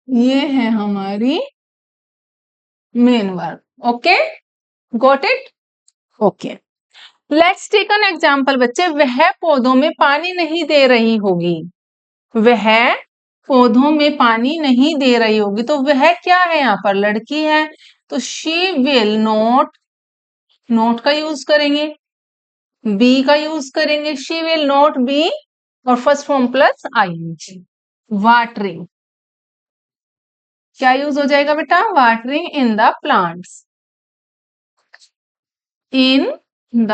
ये है हमारी main verb. Okay, got it? Okay, let's take an example बच्चे, वह पौधों में पानी नहीं दे रही होगी, वह पौधों में पानी नहीं दे रही होगी, तो वह क्या है यहाँ पर, लड़की है, तो शी विल नॉट, नॉट का यूज करेंगे, बी का यूज करेंगे, शी विल नॉट बी और first form plus ING, watering, क्या यूज हो जाएगा बेटा, watering in the plants, in the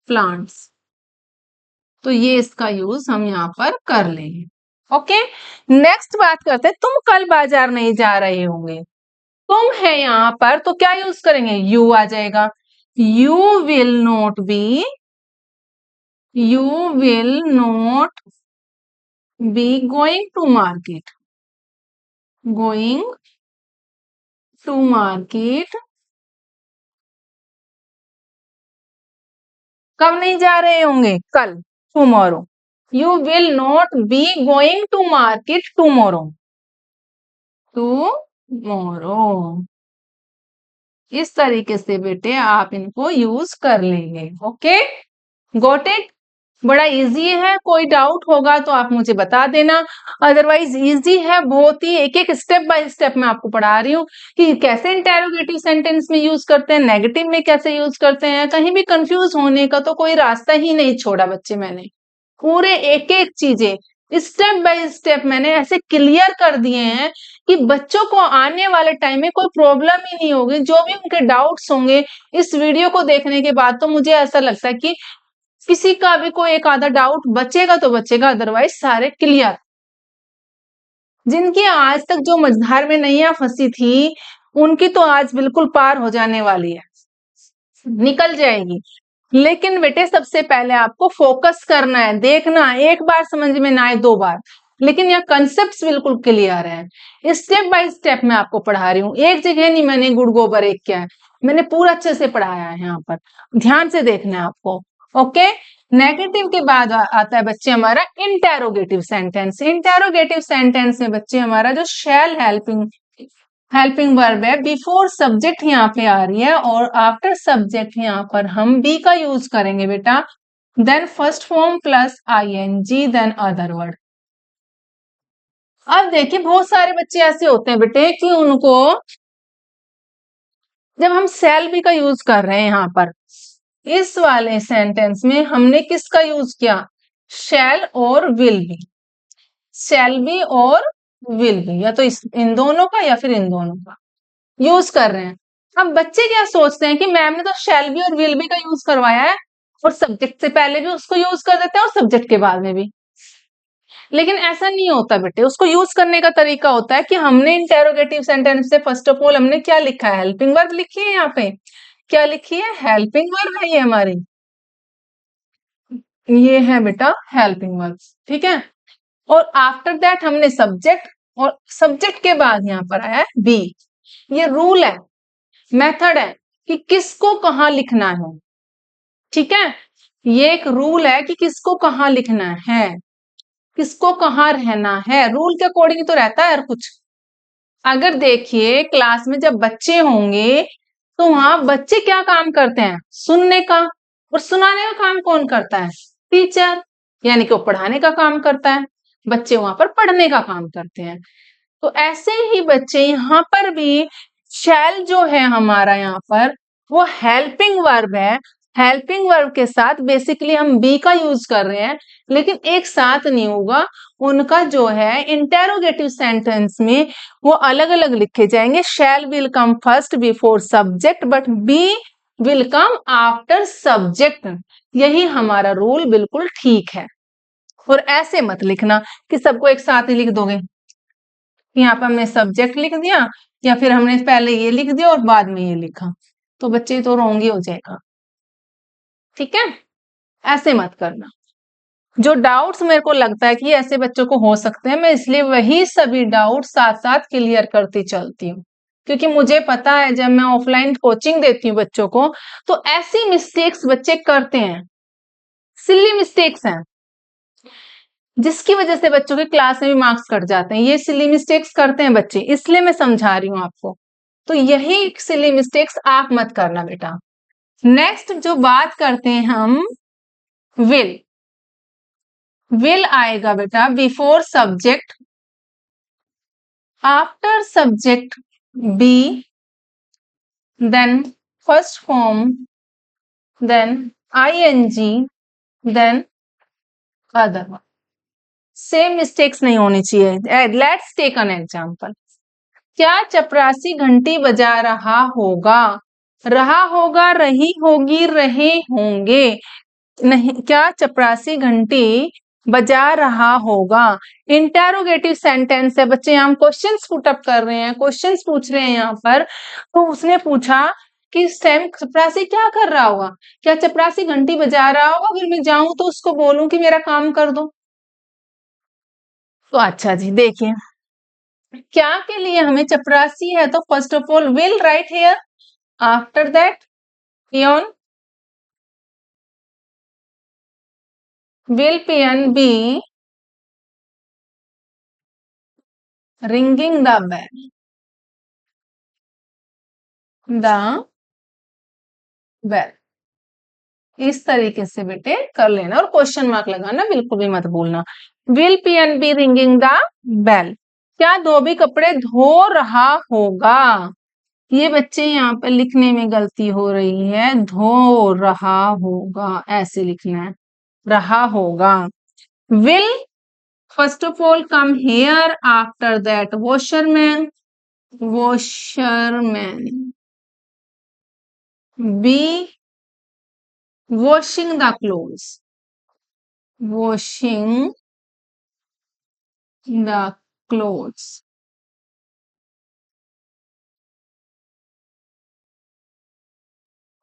plants, तो ये इसका यूज हम यहाँ पर कर लेंगे। ओके, नेक्स्ट बात करते हैं, तुम कल बाजार नहीं जा रहे होंगे, तुम है यहाँ पर तो क्या यूज करेंगे, यू आ जाएगा, you will not be, you will not be going to market, going to market, कब नहीं जा रहे होंगे, कल, tomorrow, you will not be going to market tomorrow, tomorrow, इस तरीके से बेटे आप इनको यूज कर लेंगे। ओके, गॉट इट, बड़ा इजी है, कोई डाउट होगा तो आप मुझे बता देना, अदरवाइज इजी है बहुत ही, एक एक स्टेप बाय स्टेप मैं आपको पढ़ा रही हूँ कि कैसे इंटेरोगेटिव सेंटेंस में यूज करते हैं, नेगेटिव में कैसे यूज करते हैं, कहीं भी कंफ्यूज होने का तो कोई रास्ता ही नहीं छोड़ा बच्चे, मैंने पूरे एक एक चीजें स्टेप बाय स्टेप मैंने ऐसे क्लियर कर दिए हैं कि बच्चों को आने वाले टाइम में कोई प्रॉब्लम ही नहीं होगी, जो भी उनके डाउट्स होंगे इस वीडियो को देखने के बाद, तो मुझे ऐसा लगता है कि किसी का भी कोई एक आधा डाउट बचेगा तो बचेगा, अदरवाइज सारे क्लियर। जिनकी आज तक जो मझधार में नैया फंसी थी उनकी तो आज बिल्कुल पार हो जाने वाली है, निकल जाएगी। लेकिन बेटे सबसे पहले आपको फोकस करना है, देखना, एक बार समझ में ना आए दो बार, लेकिन यह कंसेप्ट बिल्कुल क्लियर है, स्टेप बाय स्टेप मैं आपको पढ़ा रही हूँ, एक जगह नहीं मैंने गुड़ गोबर एक किया है, मैंने पूरा अच्छे से पढ़ाया है, यहाँ पर ध्यान से देखना है आपको। ओके, नेगेटिव के बाद आता है बच्चे हमारा इंटेरोगेटिव सेंटेंस, इंटेरोगेटिव सेंटेंस में बच्चे हमारा जो शैल हेल्पिंग, हेल्पिंग वर्ब है, बिफोर सब्जेक्ट यहाँ पे आ रही है और आफ्टर सब्जेक्ट यहाँ पर हम बी का यूज करेंगे बेटा, then first form plus ING, then other word. अब देखिए बहुत सारे बच्चे ऐसे होते हैं बेटे कि उनको, जब हम शैल बी का यूज कर रहे हैं यहाँ पर इस वाले सेंटेंस में हमने किसका यूज किया, शैल और विल बी, शैल बी और विल बी, या तो इन दोनों का या फिर इन दोनों का यूज कर रहे हैं। अब बच्चे क्या सोचते हैं कि मैम ने तो शैल बी और विल बी का यूज करवाया है और सब्जेक्ट से पहले भी उसको यूज कर देते हैं और सब्जेक्ट के बाद में भी, लेकिन ऐसा नहीं होता बेटे, उसको यूज करने का तरीका होता है कि हमने इंटेरोगेटिव सेंटेंस से फर्स्ट ऑफ ऑल हमने क्या लिखा है, हेल्पिंग वर्ब लिखी है, यहाँ पे क्या लिखी है, हेल्पिंग वर्ब है ये हमारी, ये है बेटा हेल्पिंग वर्ब, ठीक है, और आफ्टर दैट हमने सब्जेक्ट, और सब्जेक्ट के बाद यहाँ पर आया है बी, ये रूल है, मेथड है कि किसको कहाँ लिखना है, ठीक है, ये एक रूल है कि किसको कहाँ लिखना है, किसको कहाँ रहना है, रूल के अकॉर्डिंग तो रहता है हर कुछ। अगर देखिए क्लास में जब बच्चे होंगे तो वहां बच्चे क्या काम करते हैं, सुनने का, और सुनाने का काम कौन करता है, टीचर, यानी कि वो पढ़ाने का काम करता है, बच्चे वहां पर पढ़ने का काम करते हैं। तो ऐसे ही बच्चे यहाँ पर भी शैल जो है हमारा यहाँ पर वो हेल्पिंग वर्ब है, हेल्पिंग वर्ब के साथ बेसिकली हम बी का यूज कर रहे हैं, लेकिन एक साथ नहीं होगा, उनका जो है इंटेरोगेटिव सेंटेंस में वो अलग अलग लिखे जाएंगे, shall will come first before subject but be will come after subject, यही हमारा रूल बिल्कुल ठीक है। और ऐसे मत लिखना कि सबको एक साथ ही लिख दोगे, यहाँ पर हमने सब्जेक्ट लिख दिया या फिर हमने पहले ये लिख दिया और बाद में ये लिखा, तो बच्चे तो रॉन्ग ही हो जाएगा, ठीक है, ऐसे मत करना। जो डाउट्स मेरे को लगता है कि ऐसे बच्चों को हो सकते हैं, मैं इसलिए वही सभी डाउट साथ साथ क्लियर करती चलती हूँ, क्योंकि मुझे पता है जब मैं ऑफलाइन कोचिंग देती हूँ बच्चों को तो ऐसी मिस्टेक्स बच्चे करते हैं, सिली मिस्टेक्स हैं, जिसकी वजह से बच्चों के क्लास में भी मार्क्स कट जाते हैं, ये सिली मिस्टेक्स करते हैं बच्चे, इसलिए मैं समझा रही हूँ आपको, तो यही सिली मिस्टेक्स आप मत करना बेटा। नेक्स्ट जो बात करते हैं हम विल। विल आएगा बेटा before subject, after subject be, then first form, then ING, then other. Same mistakes नहीं होनी चाहिए। Let's take an example. क्या चपरासी घंटी बजा रहा होगा? रहा होगा, रही होगी, रहे होंगे। नहीं, क्या चपरासी घंटी बजा रहा होगा? इंटेरोगेटिव सेंटेंस है बच्चे, हम क्वेश्चंस पुट अप कर रहे हैं, क्वेश्चंस पूछ रहे हैं यहाँ पर। तो उसने पूछा कि सैम चपरासी क्या कर रहा होगा? क्या चपरासी घंटी बजा रहा होगा? अगर मैं जाऊं तो उसको बोलूं कि मेरा काम कर दो। तो अच्छा जी, देखिए क्या के लिए हमें चपरासी है तो first of all will write here, after that peon, will pian be ringing the bell? The bell। इस तरीके से बेटे कर लेना और क्वेश्चन मार्क लगाना, बिल्कुल भी मत भूलना। will pian be ringing the bell? क्या धोबी कपड़े धो रहा होगा? ये बच्चे यहाँ पर लिखने में गलती हो रही है, धो रहा होगा ऐसे लिखना है, रहा होगा। will first of all come here, after that washerman, washerman be washing the clothes, washing the clothes।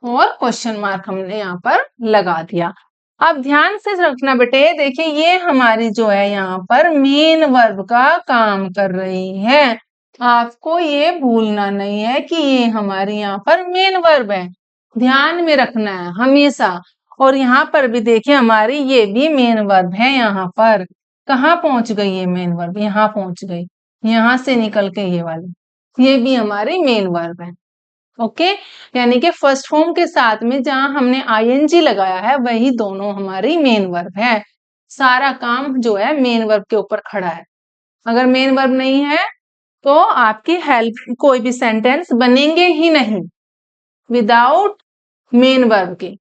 और क्वेश्चन मार्क हमने यहाँ पर लगा दिया। अब ध्यान से रखना बेटे, देखिए ये हमारी जो है यहाँ पर मेन वर्ब का काम कर रही है। आपको ये भूलना नहीं है कि ये हमारी यहाँ पर मेन वर्ब है, ध्यान में रखना है हमेशा। और यहाँ पर भी देखिए हमारी ये भी मेन वर्ब है। यहाँ पर कहाँ पहुंच गई ये मेन वर्ब? यहाँ पहुंच गई, यहाँ से निकल के ये वाली, ये भी हमारी मेन वर्ब है। ओके, यानी कि फर्स्ट फॉर्म के साथ में जहां हमने आईएनजी लगाया है वही दोनों हमारी मेन वर्ब है। सारा काम जो है मेन वर्ब के ऊपर खड़ा है। अगर मेन वर्ब नहीं है तो आपकी हेल्प कोई भी सेंटेंस बनेंगे ही नहीं विदाउट मेन वर्ब के।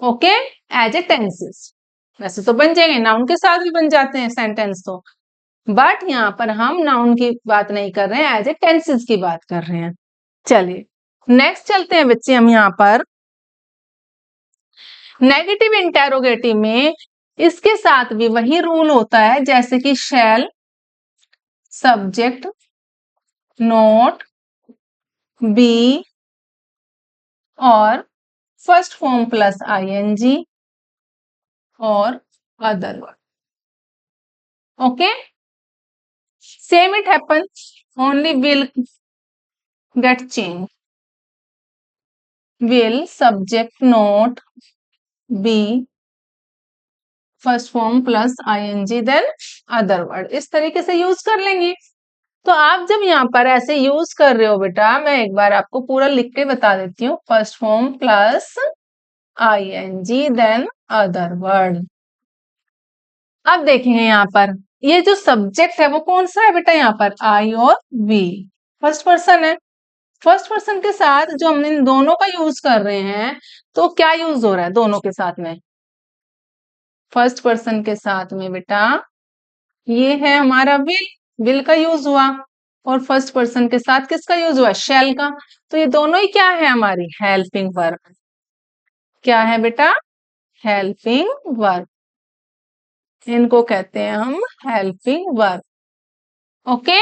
ओके, एज ए टेंसेस वैसे तो बन जाएंगे, नाउन के साथ भी बन जाते हैं सेंटेंस तो, बट यहाँ पर हम नाउन की बात नहीं कर रहे हैं, एज ए टेंसेस की बात कर रहे हैं। चलिए नेक्स्ट चलते हैं बच्चे हम यहाँ पर नेगेटिव इंटेरोगेटिव में। इसके साथ भी वही रूल होता है जैसे कि शैल, सब्जेक्ट, नोट, बी और फर्स्ट फॉर्म प्लस आईएनजी और other word. Okay, same it happen, only will get change. Will, subject, not, be, first form plus ING then other word, इस तरीके से यूज कर लेंगे। तो आप जब यहाँ पर ऐसे यूज कर रहे हो बेटा, मैं एक बार आपको पूरा लिख के बता देती हूँ, first form plus ING then other word. अब देखेंगे यहाँ पर ये जो सब्जेक्ट है वो कौन सा है बेटा? यहाँ पर आई और वी, फर्स्ट पर्सन है। फर्स्ट पर्सन के साथ जो हम इन दोनों का यूज कर रहे हैं, तो क्या यूज हो रहा है दोनों के साथ में? फर्स्ट पर्सन के साथ में बेटा ये है हमारा विल का यूज हुआ, और फर्स्ट पर्सन के साथ किसका यूज हुआ? शैल का। तो ये दोनों ही क्या है? हमारी हेल्पिंग वर्ब। क्या है बेटा? हेल्पिंग वर्ब, इनको कहते हैं हम हेल्पिंग वर्ब। ओके,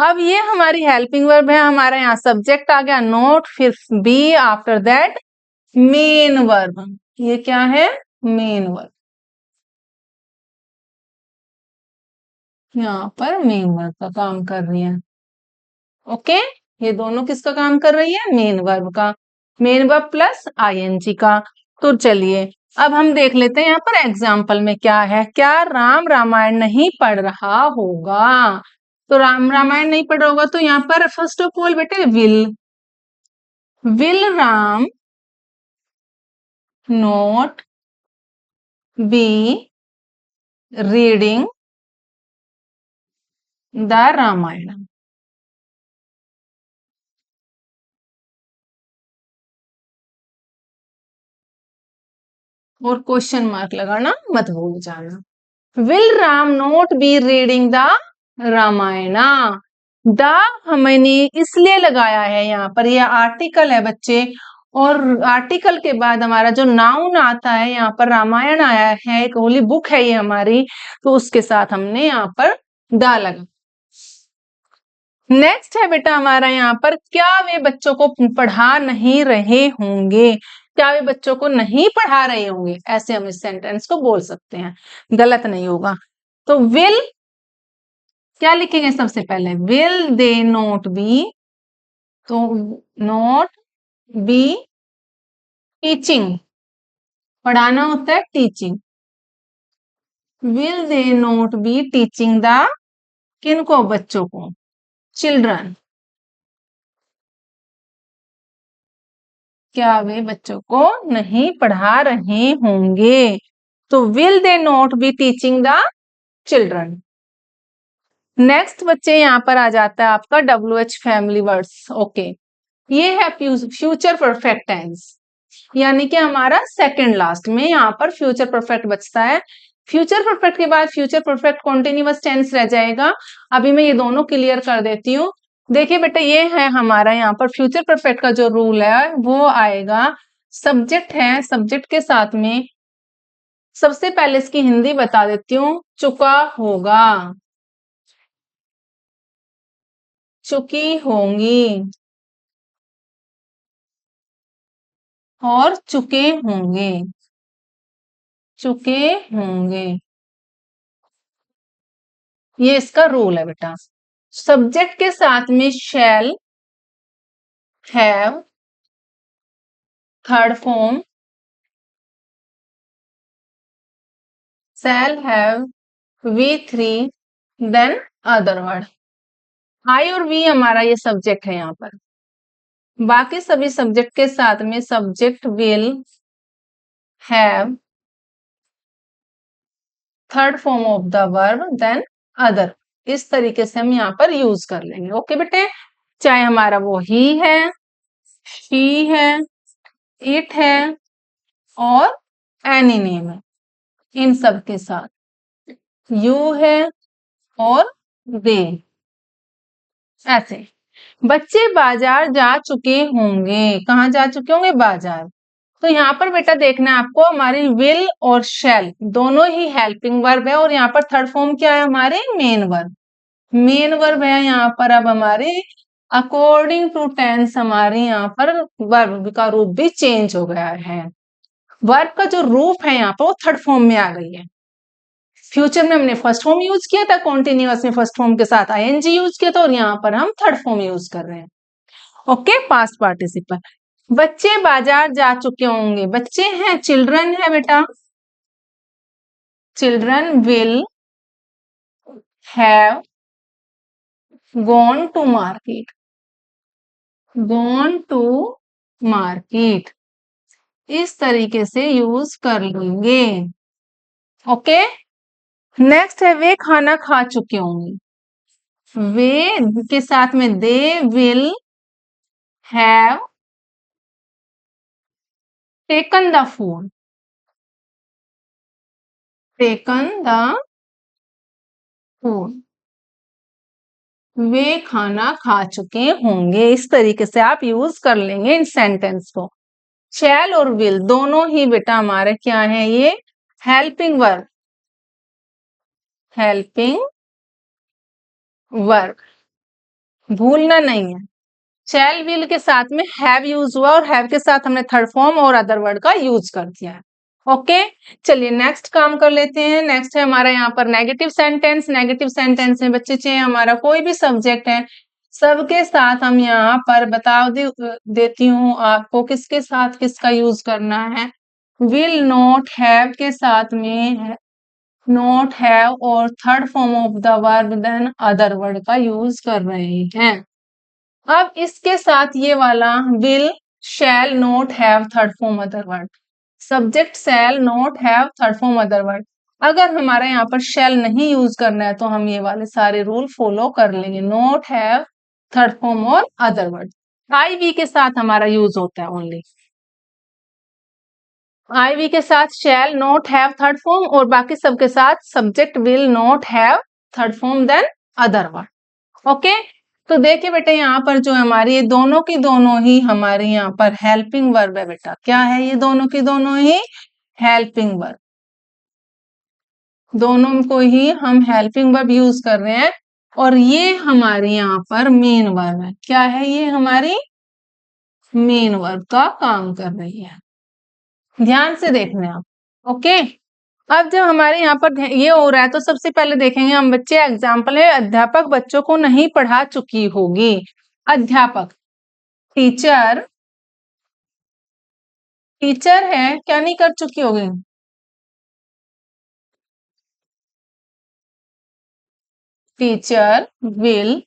अब ये हमारी हेल्पिंग वर्ब है। हमारा यहाँ सब्जेक्ट आ गया, नोट, फिर be, after that main verb. ये क्या है? Main verb. यहाँ पर मेन वर्ब का काम कर रही है। ओके, ये दोनों किसका काम कर रही है? मेन वर्ब का, मेन वर्ब प्लस आईएनजी का। तो चलिए अब हम देख लेते हैं यहाँ पर एग्जाम्पल में क्या है। क्या राम रामायण नहीं पढ़ रहा होगा? तो राम रामायण नहीं पढ़ रहा होगा, तो यहाँ पर फर्स्ट ऑफ ऑल बेटे will Ram not be reading the Ramayana. और क्वेश्चन मार्क लगाना मत भूल जाना। Will Ram not be reading the Ramayana. The हमने इसलिए लगाया है, यहाँ पर यह आर्टिकल है बच्चे, और आर्टिकल के बाद हमारा जो नाउन आता है, यहाँ पर रामायण आया है, एक होली बुक है ये हमारी, तो उसके साथ हमने यहाँ पर द लगा। नेक्स्ट है बेटा हमारा यहाँ पर, क्या वे बच्चों को पढ़ा नहीं रहे होंगे। क्या वे बच्चों को नहीं पढ़ा रहे होंगे, ऐसे हम इस सेंटेंस को बोल सकते हैं, गलत नहीं होगा। तो विल क्या लिखेंगे सबसे पहले, विल दे नोट बी, तो नोट बी टीचिंग, पढ़ाना होता है teaching. Will they note be teaching the, किनको, बच्चों को, चिल्ड्रन। क्या वे बच्चों को नहीं पढ़ा रहे होंगे, तो will they not be teaching the children. Next बच्चे यहाँ पर आ जाता है आपका WH फैमिली वर्ड्स। ओके, ये है फ्यूचर परफेक्ट टेंस, यानी कि हमारा सेकंड लास्ट में यहाँ पर फ्यूचर परफेक्ट बचता है। फ्यूचर परफेक्ट के बाद फ्यूचर परफेक्ट कॉन्टिन्यूअस टेंस रह जाएगा। अभी मैं ये दोनों क्लियर कर देती हूँ। देखिए बेटा, ये है हमारा यहाँ पर फ्यूचर परफेक्ट का जो रूल है वो आएगा, सब्जेक्ट है, सब्जेक्ट के साथ में सबसे पहले इसकी हिंदी बता देती हूँ, चुका होगा, चुकी होंगी और चुके होंगे, चुके होंगे। ये इसका रूल है बेटा। सब्जेक्ट के साथ में shall, have, third form, shall have, V3, then other word. I और वी हमारा ये सब्जेक्ट है यहाँ पर। बाकी सभी सब्जेक्ट के साथ में subject will, have, third form of the verb, then other. इस तरीके से हम यहाँ पर यूज कर लेंगे। ओके बेटे, चाहे हमारा वो ही है, शी है, इट है और एनी नेम है, इन सब के साथ यू है और दे। ऐसे बच्चे बाजार जा चुके होंगे, कहाँ जा चुके होंगे, बाजार। तो यहाँ पर बेटा देखना है आपको, हमारी विल और शैल दोनों ही हेल्पिंग वर्ब है, और यहाँ पर थर्ड फॉर्म क्या है, हमारे मेन वर्ब। मेन वर्ब है यहाँ पर। अब हमारे अकॉर्डिंग टू टेंस हमारे यहाँ पर वर्ब का रूप भी चेंज हो गया है। वर्ब का जो रूप है यहाँ पर वो थर्ड फॉर्म में आ गई है। फ्यूचर में हमने फर्स्ट फॉर्म यूज किया था, कॉन्टिन्यूअस में फर्स्ट फॉर्म के साथ ING यूज किया था, और यहाँ पर हम थर्ड फॉर्म यूज कर रहे हैं। Okay, past participle. बच्चे बाजार जा चुके होंगे, बच्चे हैं, चिल्ड्रन है बेटा। Children will have gone to market, gone to market, इस तरीके से यूज कर लेंगे। ओके, नेक्स्ट है वे खाना खा चुके होंगे। वे के साथ में they will have taken the food, taken the food, वे खाना खा चुके होंगे। इस तरीके से आप यूज कर लेंगे इन सेंटेंस को। शैल और विल दोनों ही बेटा हमारे क्या है, ये हेल्पिंग वर्ब, हेल्पिंग वर्ब, भूलना नहीं है। शैल विल के साथ में हैव यूज हुआ, और हैव के साथ हमने थर्ड फॉर्म और अदर वर्ड का यूज कर दिया है। ओके, चलिए नेक्स्ट काम कर लेते हैं। नेक्स्ट है हमारा यहाँ पर नेगेटिव सेंटेंस। नेगेटिव सेंटेंस में बच्चे चाहे हमारा कोई भी सब्जेक्ट है, सबके साथ हम यहाँ पर बता देती हूँ आपको किसके साथ किसका यूज करना है। विल नॉट हैव के साथ में नॉट हैव और third form of the verb then other word का यूज कर रहे हैं। अब इसके साथ ये वाला will, shall, not have, third form, other word, subject shall not have third form other word. अगर हमारा यहाँ पर शैल नहीं यूज करना है तो हम ये वाले सारे रूल फॉलो कर लेंगे, नॉट हैव थर्ड फॉर्म और अदर वर्ड। आई वी के साथ हमारा यूज होता है ओनली, आई वी के साथ shall not have third form और बाकी सबके साथ subject will not have third form then other word. Okay, तो देखिए बेटा यहाँ पर जो हमारी ये दोनों की दोनों ही हमारे यहाँ पर हेल्पिंग वर्ब है बेटा। क्या है ये दोनों की दोनों ही हेल्पिंग वर्ब, दोनों को ही हम हेल्पिंग वर्ब यूज कर रहे हैं और ये हमारे यहाँ पर मेन वर्ब है। क्या है ये हमारी मेन वर्ब का काम कर रही है, ध्यान से देखना आप। ओके, अब जब हमारे यहाँ पर ये हो रहा है तो सबसे पहले देखेंगे हम बच्चे, एग्जाम्पल है अध्यापक बच्चों को नहीं पढ़ा चुकी होगी। अध्यापक टीचर, टीचर है क्या नहीं कर चुकी होगी, teacher will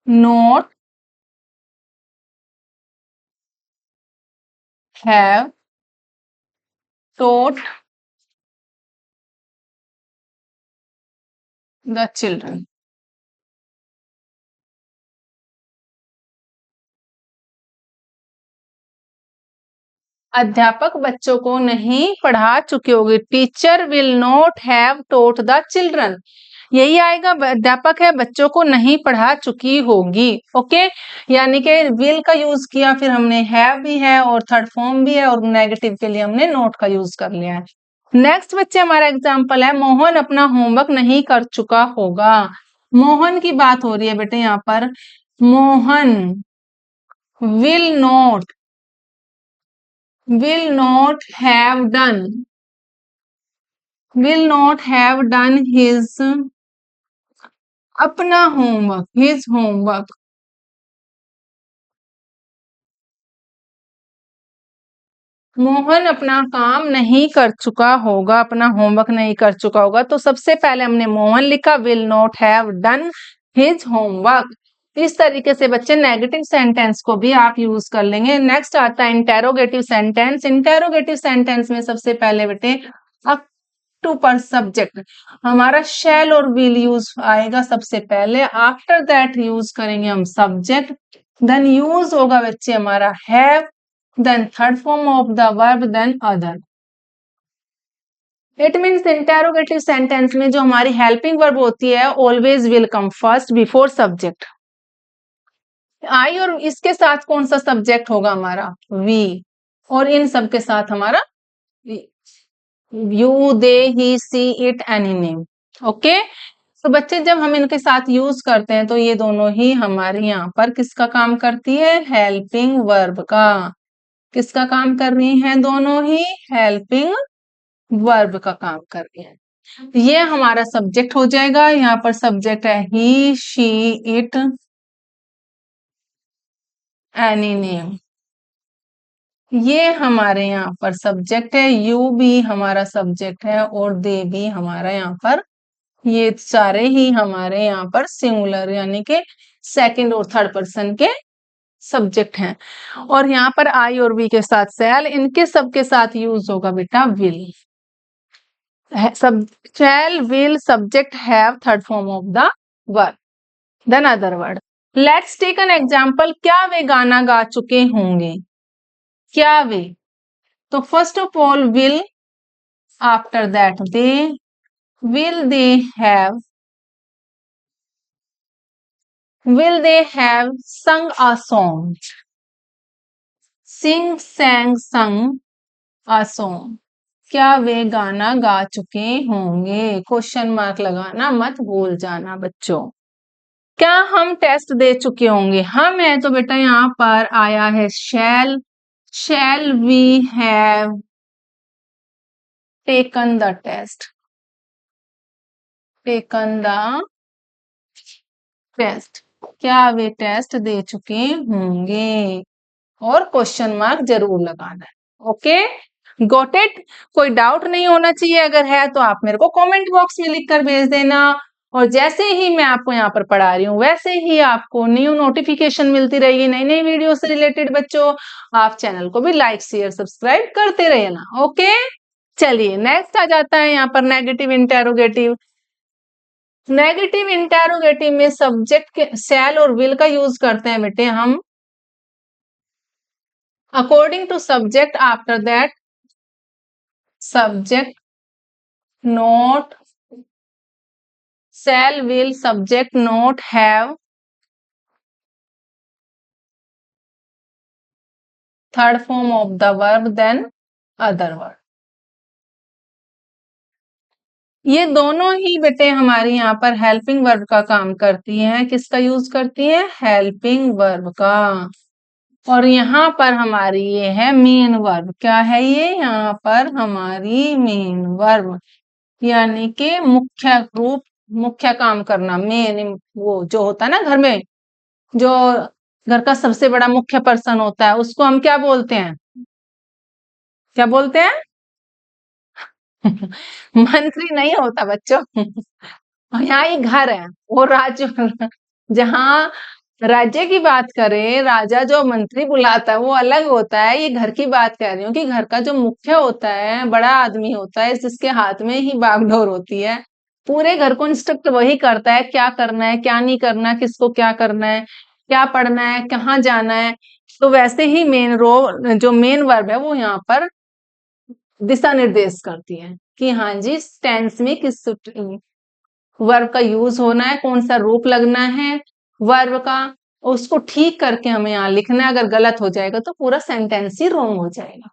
not have taught the children। अध्यापक बच्चों को नहीं पढ़ा चुकी होगी, teacher will not have taught the children, यही आएगा, अध्यापक है बच्चों को नहीं पढ़ा चुकी होगी। ओके, यानी कि विल का यूज किया, फिर हमने हैव भी है और थर्ड फॉर्म भी है और नेगेटिव के लिए हमने नोट का यूज कर लिया है। नेक्स्ट बच्चे हमारा एग्जाम्पल है मोहन अपना होमवर्क नहीं कर चुका होगा। मोहन की बात हो रही है बेटे यहाँ पर, Mohan will not have done, will not have done his अपना होमवर्क, his homework। मोहन अपना काम नहीं कर चुका होगा, अपना होमवर्क नहीं कर चुका होगा, तो सबसे पहले हमने मोहन लिखा, will not have done his homework। इस तरीके से बच्चे नेगेटिव सेंटेंस को भी आप यूज कर लेंगे। नेक्स्ट आता है इंटेरोगेटिव सेंटेंस। इंटेरोगेटिव सेंटेंस में सबसे पहले बेटे अप टू पर सब्जेक्ट हमारा शैल और विल यूज आएगा सबसे पहले, आफ्टर दैट यूज करेंगे हम सब्जेक्ट, देन यूज होगा बच्चे हमारा have, then third form of the verb, then other. It means interrogative sentence में जो हमारी हेल्पिंग वर्ब होती है always will come first before subject. I और इसके साथ कौन सा सब्जेक्ट होगा हमारा, वी, और इन सब के साथ हमारा you, they, he, she, it, any name. Okay, तो बच्चे जब हम इनके साथ यूज करते हैं तो ये दोनों ही हमारे यहाँ पर किसका काम करती है, हेल्पिंग वर्ब का। किसका काम कर रही हैं, दोनों ही हेल्पिंग वर्ब का काम कर रही हैं। ये हमारा सब्जेक्ट हो जाएगा, यहाँ पर सब्जेक्ट है ही, शी, इट, एनी नेम। ये हमारे यहाँ पर सब्जेक्ट है, यू भी हमारा सब्जेक्ट है और दे भी हमारा यहाँ पर, ये सारे ही हमारे यहाँ पर सिंगुलर यानी कि सेकंड और थर्ड पर्सन के सब्जेक्ट हैं। और यहाँ पर आई और वी के साथ शैल, इनके सबके साथ यूज होगा बेटा विल। सब shall, will, subject, have, third form of the verb, then other word. Let's take an example, क्या वे गाना गा चुके होंगे, क्या वे, तो first of all will, after that they, will they have sung a song, sing, sang, sung a song। क्या वे गाना गा चुके होंगे, क्वेश्चन मार्क लगाना मत भूल जाना बच्चों। क्या हम टेस्ट दे चुके होंगे, हम है तो बेटा यहाँ पर आया है shall, shall we have taken the test, taken the test. क्या वे टेस्ट दे चुके होंगे, और क्वेश्चन मार्क जरूर लगाना है। Okay, got it. कोई डाउट नहीं होना चाहिए, अगर है तो आप मेरे को कमेंट बॉक्स में लिख कर भेज देना। और जैसे ही मैं आपको यहाँ पर पढ़ा रही हूँ वैसे ही आपको न्यू नोटिफिकेशन मिलती रहेगी नई नई वीडियो से रिलेटेड। बच्चों आप चैनल को भी लाइक शेयर सब्सक्राइब करते रहना। ओके, चलिए नेक्स्ट आ जाता है यहाँ पर नेगेटिव इंटेरोगेटिव। नेगेटिव इंटेरोगेटिव में सब्जेक्ट के शैल और विल का यूज करते हैं बेटे हम। According to subject, after that subject not shall, will, subject, not, have, third form of the verb, then other word। ये दोनों ही बेटे हमारी यहाँ पर हेल्पिंग वर्ब का काम करती हैं। किसका यूज करती है? हेल्पिंग वर्ब का। और यहाँ पर हमारी ये है मेन वर्ब। क्या है ये? यहाँ पर हमारी मेन वर्ब, यानी कि मुख्य रूप, मुख्य काम करना। मेन वो जो होता है ना घर में, जो घर का सबसे बड़ा मुख्य पर्सन होता है, उसको हम क्या बोलते हैं? क्या बोलते हैं? मंत्री नहीं होता बच्चों। यहाँ ये घर है, वो राज्य। जहाँ राज्य की बात करें, राजा जो मंत्री बुलाता है वो अलग होता है। ये घर की बात कर रही हूँ कि घर का जो मुख्य होता है, बड़ा आदमी होता है, जिसके हाथ में ही बागडोर होती है, पूरे घर को इंस्ट्रक्ट वही करता है, क्या करना है क्या नहीं करना, किसको क्या करना है, क्या पढ़ना है, कहाँ जाना है। तो वैसे ही मेन जो मेन वर्ब है वो यहाँ पर दिशा निर्देश करती है कि हाँ जी टेंस में किस वर्ब का यूज होना है, कौन सा रूप लगना है वर्ब का, उसको ठीक करके हमें यहाँ लिखना है। अगर गलत हो जाएगा तो पूरा सेंटेंस ही रॉन्ग हो जाएगा।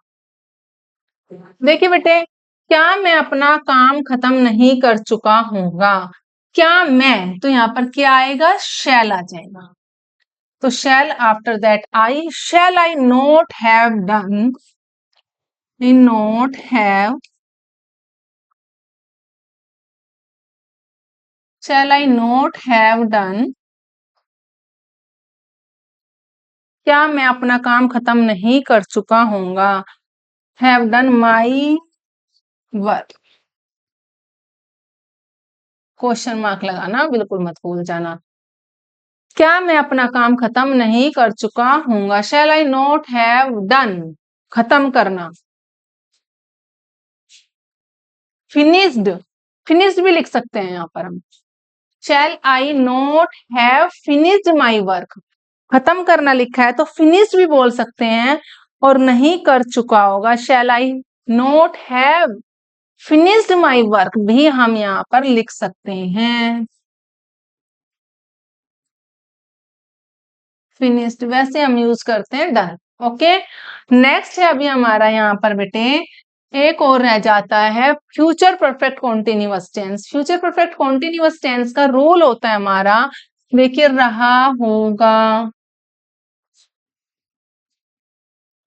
देखिए बेटे, क्या मैं अपना काम खत्म नहीं कर चुका हूँगा? क्या मैं, तो यहाँ पर क्या आएगा? शैल आ जाएगा। तो shall after that I, shall I not have done, not have, shall I not have done, क्या मैं अपना काम खत्म नहीं कर चुका हूँगा? have done my work, question mark लगाना, बिल्कुल मत भूल जाना। क्या मैं अपना काम खत्म नहीं कर चुका हूँगा? shall I not have done, खत्म करना। finished, finished भी लिख सकते हैं यहाँ पर हम। shall I not have finished my work, खत्म करना लिखा है तो फिनिश भी बोल सकते हैं। और नहीं कर चुका होगा, shall I not have finished my work भी हम यहाँ पर लिख सकते हैं। finished वैसे हम यूज करते हैं डन। ओके, नेक्स्ट है अभी हमारा यहाँ पर बेटे एक और रह जाता है future perfect continuous tense. Future perfect continuous tense का रूल होता है हमारा, देखिए रहा होगा,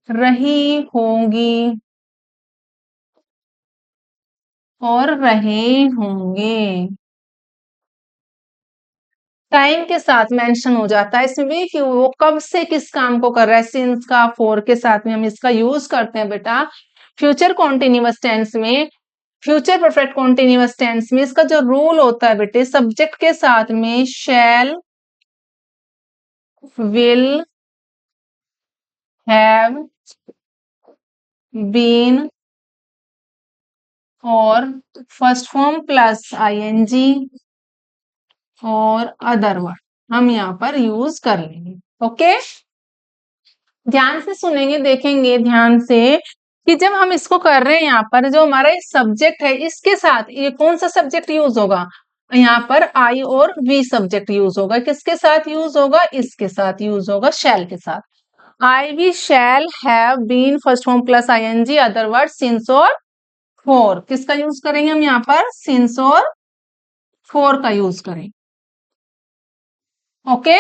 रही होंगी और रहे होंगे। टाइम के साथ मेंशन हो जाता है इसमें कि वो कब से किस काम को कर रहा है। सिंस का, फॉर के साथ में हम इसका यूज करते हैं बेटा फ्यूचर कॉन्टिन्यूअस टेंस में। फ्यूचर परफेक्ट कॉन्टिन्यूअस टेंस में इसका जो रूल होता है बेटे, सब्जेक्ट के साथ में शैल, विल, हैव, बीन और फर्स्ट फॉर्म प्लस आईएनजी और अदर वर्ड हम यहाँ पर यूज कर लेंगे। ओके, ध्यान से सुनेंगे, देखेंगे ध्यान से कि जब हम इसको कर रहे हैं यहाँ पर जो हमारा सब्जेक्ट है इसके साथ ये कौन सा सब्जेक्ट यूज होगा? यहाँ पर आई और वी सब्जेक्ट यूज होगा। किसके साथ यूज होगा? इसके साथ यूज होगा, शैल के साथ। I, we, shall, have, been, first form plus ING, other word, since और फोर। किसका यूज करेंगे हम यहाँ पर? सिंस और फोर का यूज करें। ओके,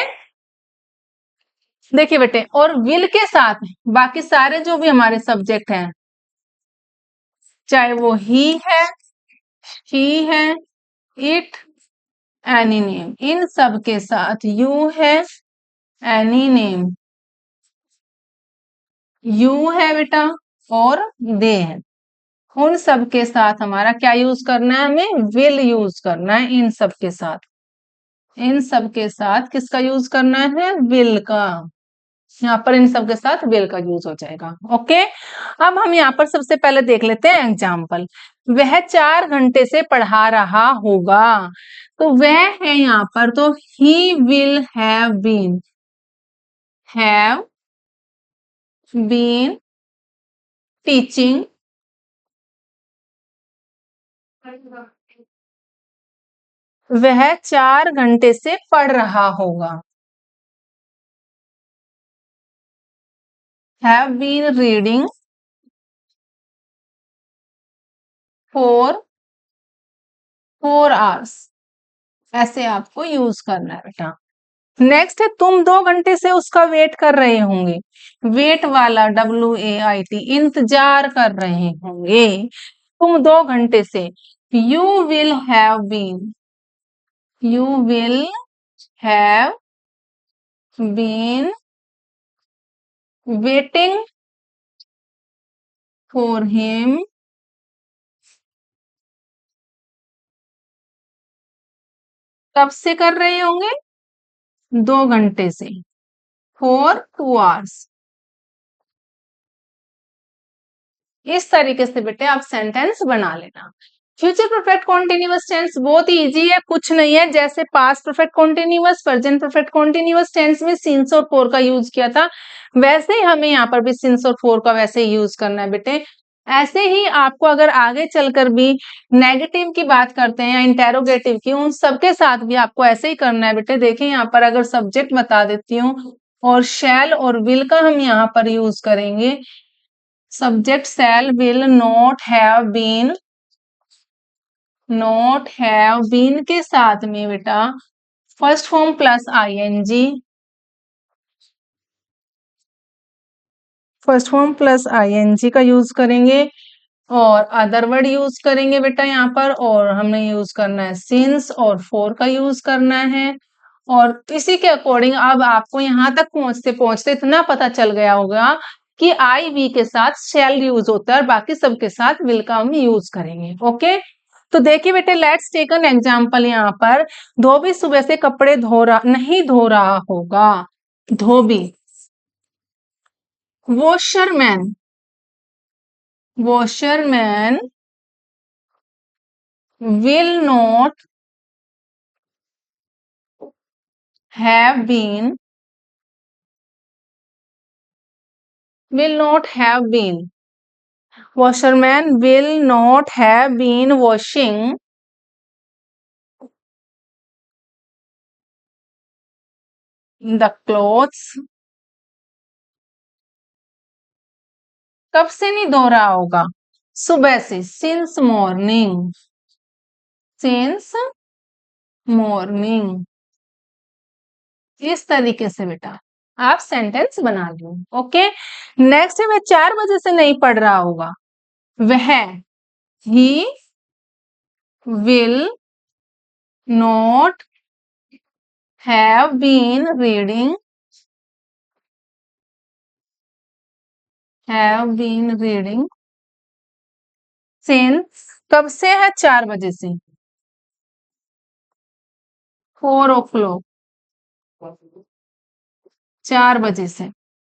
देखिए बेटे, और विल के साथ बाकी सारे जो भी हमारे सब्जेक्ट हैं, चाहे वो ही है, शी है, इट, एनी नेम, इन सब के साथ यू है, एनी नेम, यू है बेटा और दे है। उन सब के साथ हमारा क्या यूज करना है, हमें विल यूज करना है। इन सब के साथ, इन सब के साथ किसका यूज करना है, विल का। यहाँ पर इन सब के साथ विल का यूज हो जाएगा। ओके, अब हम यहाँ पर सबसे पहले देख लेते हैं एग्जाम्पल। वह 4 घंटे से पढ़ा रहा होगा, तो वह है यहाँ पर, तो he will have been teaching वह 4 घंटे से पढ़ रहा होगा। Have been reading for 4 hours, ऐसे आपको यूज करना है बेटा। नेक्स्ट है, तुम 2 घंटे से उसका वेट कर रहे होंगे। वेट वाला WAIT, इंतजार कर रहे होंगे। तुम 2 घंटे से, you will have been, you will have been waiting for him कब से कर रहे होंगे, 2 घंटे से, फॉर 2 आवर्स। इस तरीके से बेटे आप सेंटेंस बना लेना। फ्यूचर परफेक्ट कॉन्टिन्यूअस टेंस बहुत ही इजी है, कुछ नहीं है। जैसे past perfect continuous, present perfect continuous tense में सिंस और फोर का यूज किया था, वैसे ही हमें यहाँ पर भी सिंस और फोर का वैसे ही यूज करना है बेटे। ऐसे ही आपको अगर आगे चलकर भी नेगेटिव की बात करते हैं या इंटेरोगेटिव की, उन सबके साथ भी आपको ऐसे ही करना है बेटे। देखिए यहाँ पर अगर सब्जेक्ट बता देती हूँ, और शैल और विल का हम यहाँ पर यूज करेंगे। Subject shall will not have been के साथ में बेटा first form plus ING, first form plus ING का यूज करेंगे, और अदर वर्ड यूज करेंगे बेटा यहाँ पर, और हमने यूज करना है सिंस और फॉर का यूज करना है। और इसी के अकॉर्डिंग अब आपको यहाँ तक पहुंचते पहुंचते इतना पता चल गया होगा कि आई वी के साथ शैल यूज होता है और बाकी सबके साथ विल का हम यूज करेंगे। ओके, तो देखिए बेटे, लेट्स टेक एन एग्जांपल। यहाँ पर धोबी सुबह से कपड़े नहीं धो रहा होगा। धोबी, washerman will not have been washerman will not have been washing the clothes। कब से नहीं धो रहा होगा, सुबह से, सिंस मॉर्निंग। इस तरीके से बेटा आप सेंटेंस बना लो। ओके, नेक्स्ट है, वह 4 बजे से नहीं पढ़ रहा होगा। वह, he will not have been reading since, कब से है, 4 बजे से, 4 o'clock, 4 बजे से।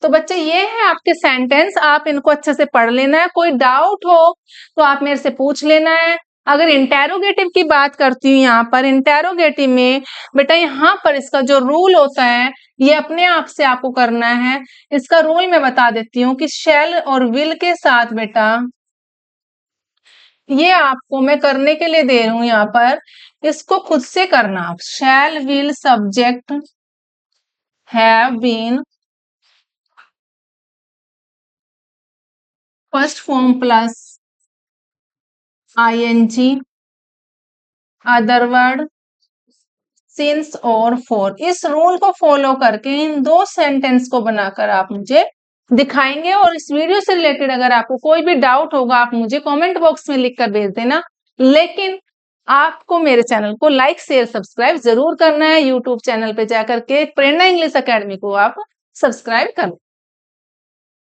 तो बच्चे ये है आपके सेंटेंस, आप इनको अच्छे से पढ़ लेना है। कोई डाउट हो तो आप मेरे से पूछ लेना है। अगर इंटेरोगेटिव की बात करती हूँ, यहाँ पर इंटेरोगेटिव में बेटा यहाँ पर इसका जो रूल होता है ये अपने आप से आपको करना है। इसका रूल मैं बता देती हूँ कि शैल और विल के साथ बेटा, ये आपको मैं करने के लिए दे रही हूँ यहाँ पर, इसको खुद से करना आप। Shall will subject have been first form plus ING, other word since और फॉर। इस रूल को फॉलो करके इन 2 सेंटेंस को बनाकर आप मुझे दिखाएंगे। और इस वीडियो से रिलेटेड अगर आपको कोई भी डाउट होगा आप मुझे कमेंट बॉक्स में लिखकर भेज देना। लेकिन आपको मेरे चैनल को लाइक शेयर सब्सक्राइब जरूर करना है। यूट्यूब चैनल पे जाकर के प्रेरणा इंग्लिश अकेडमी को आप सब्सक्राइब कर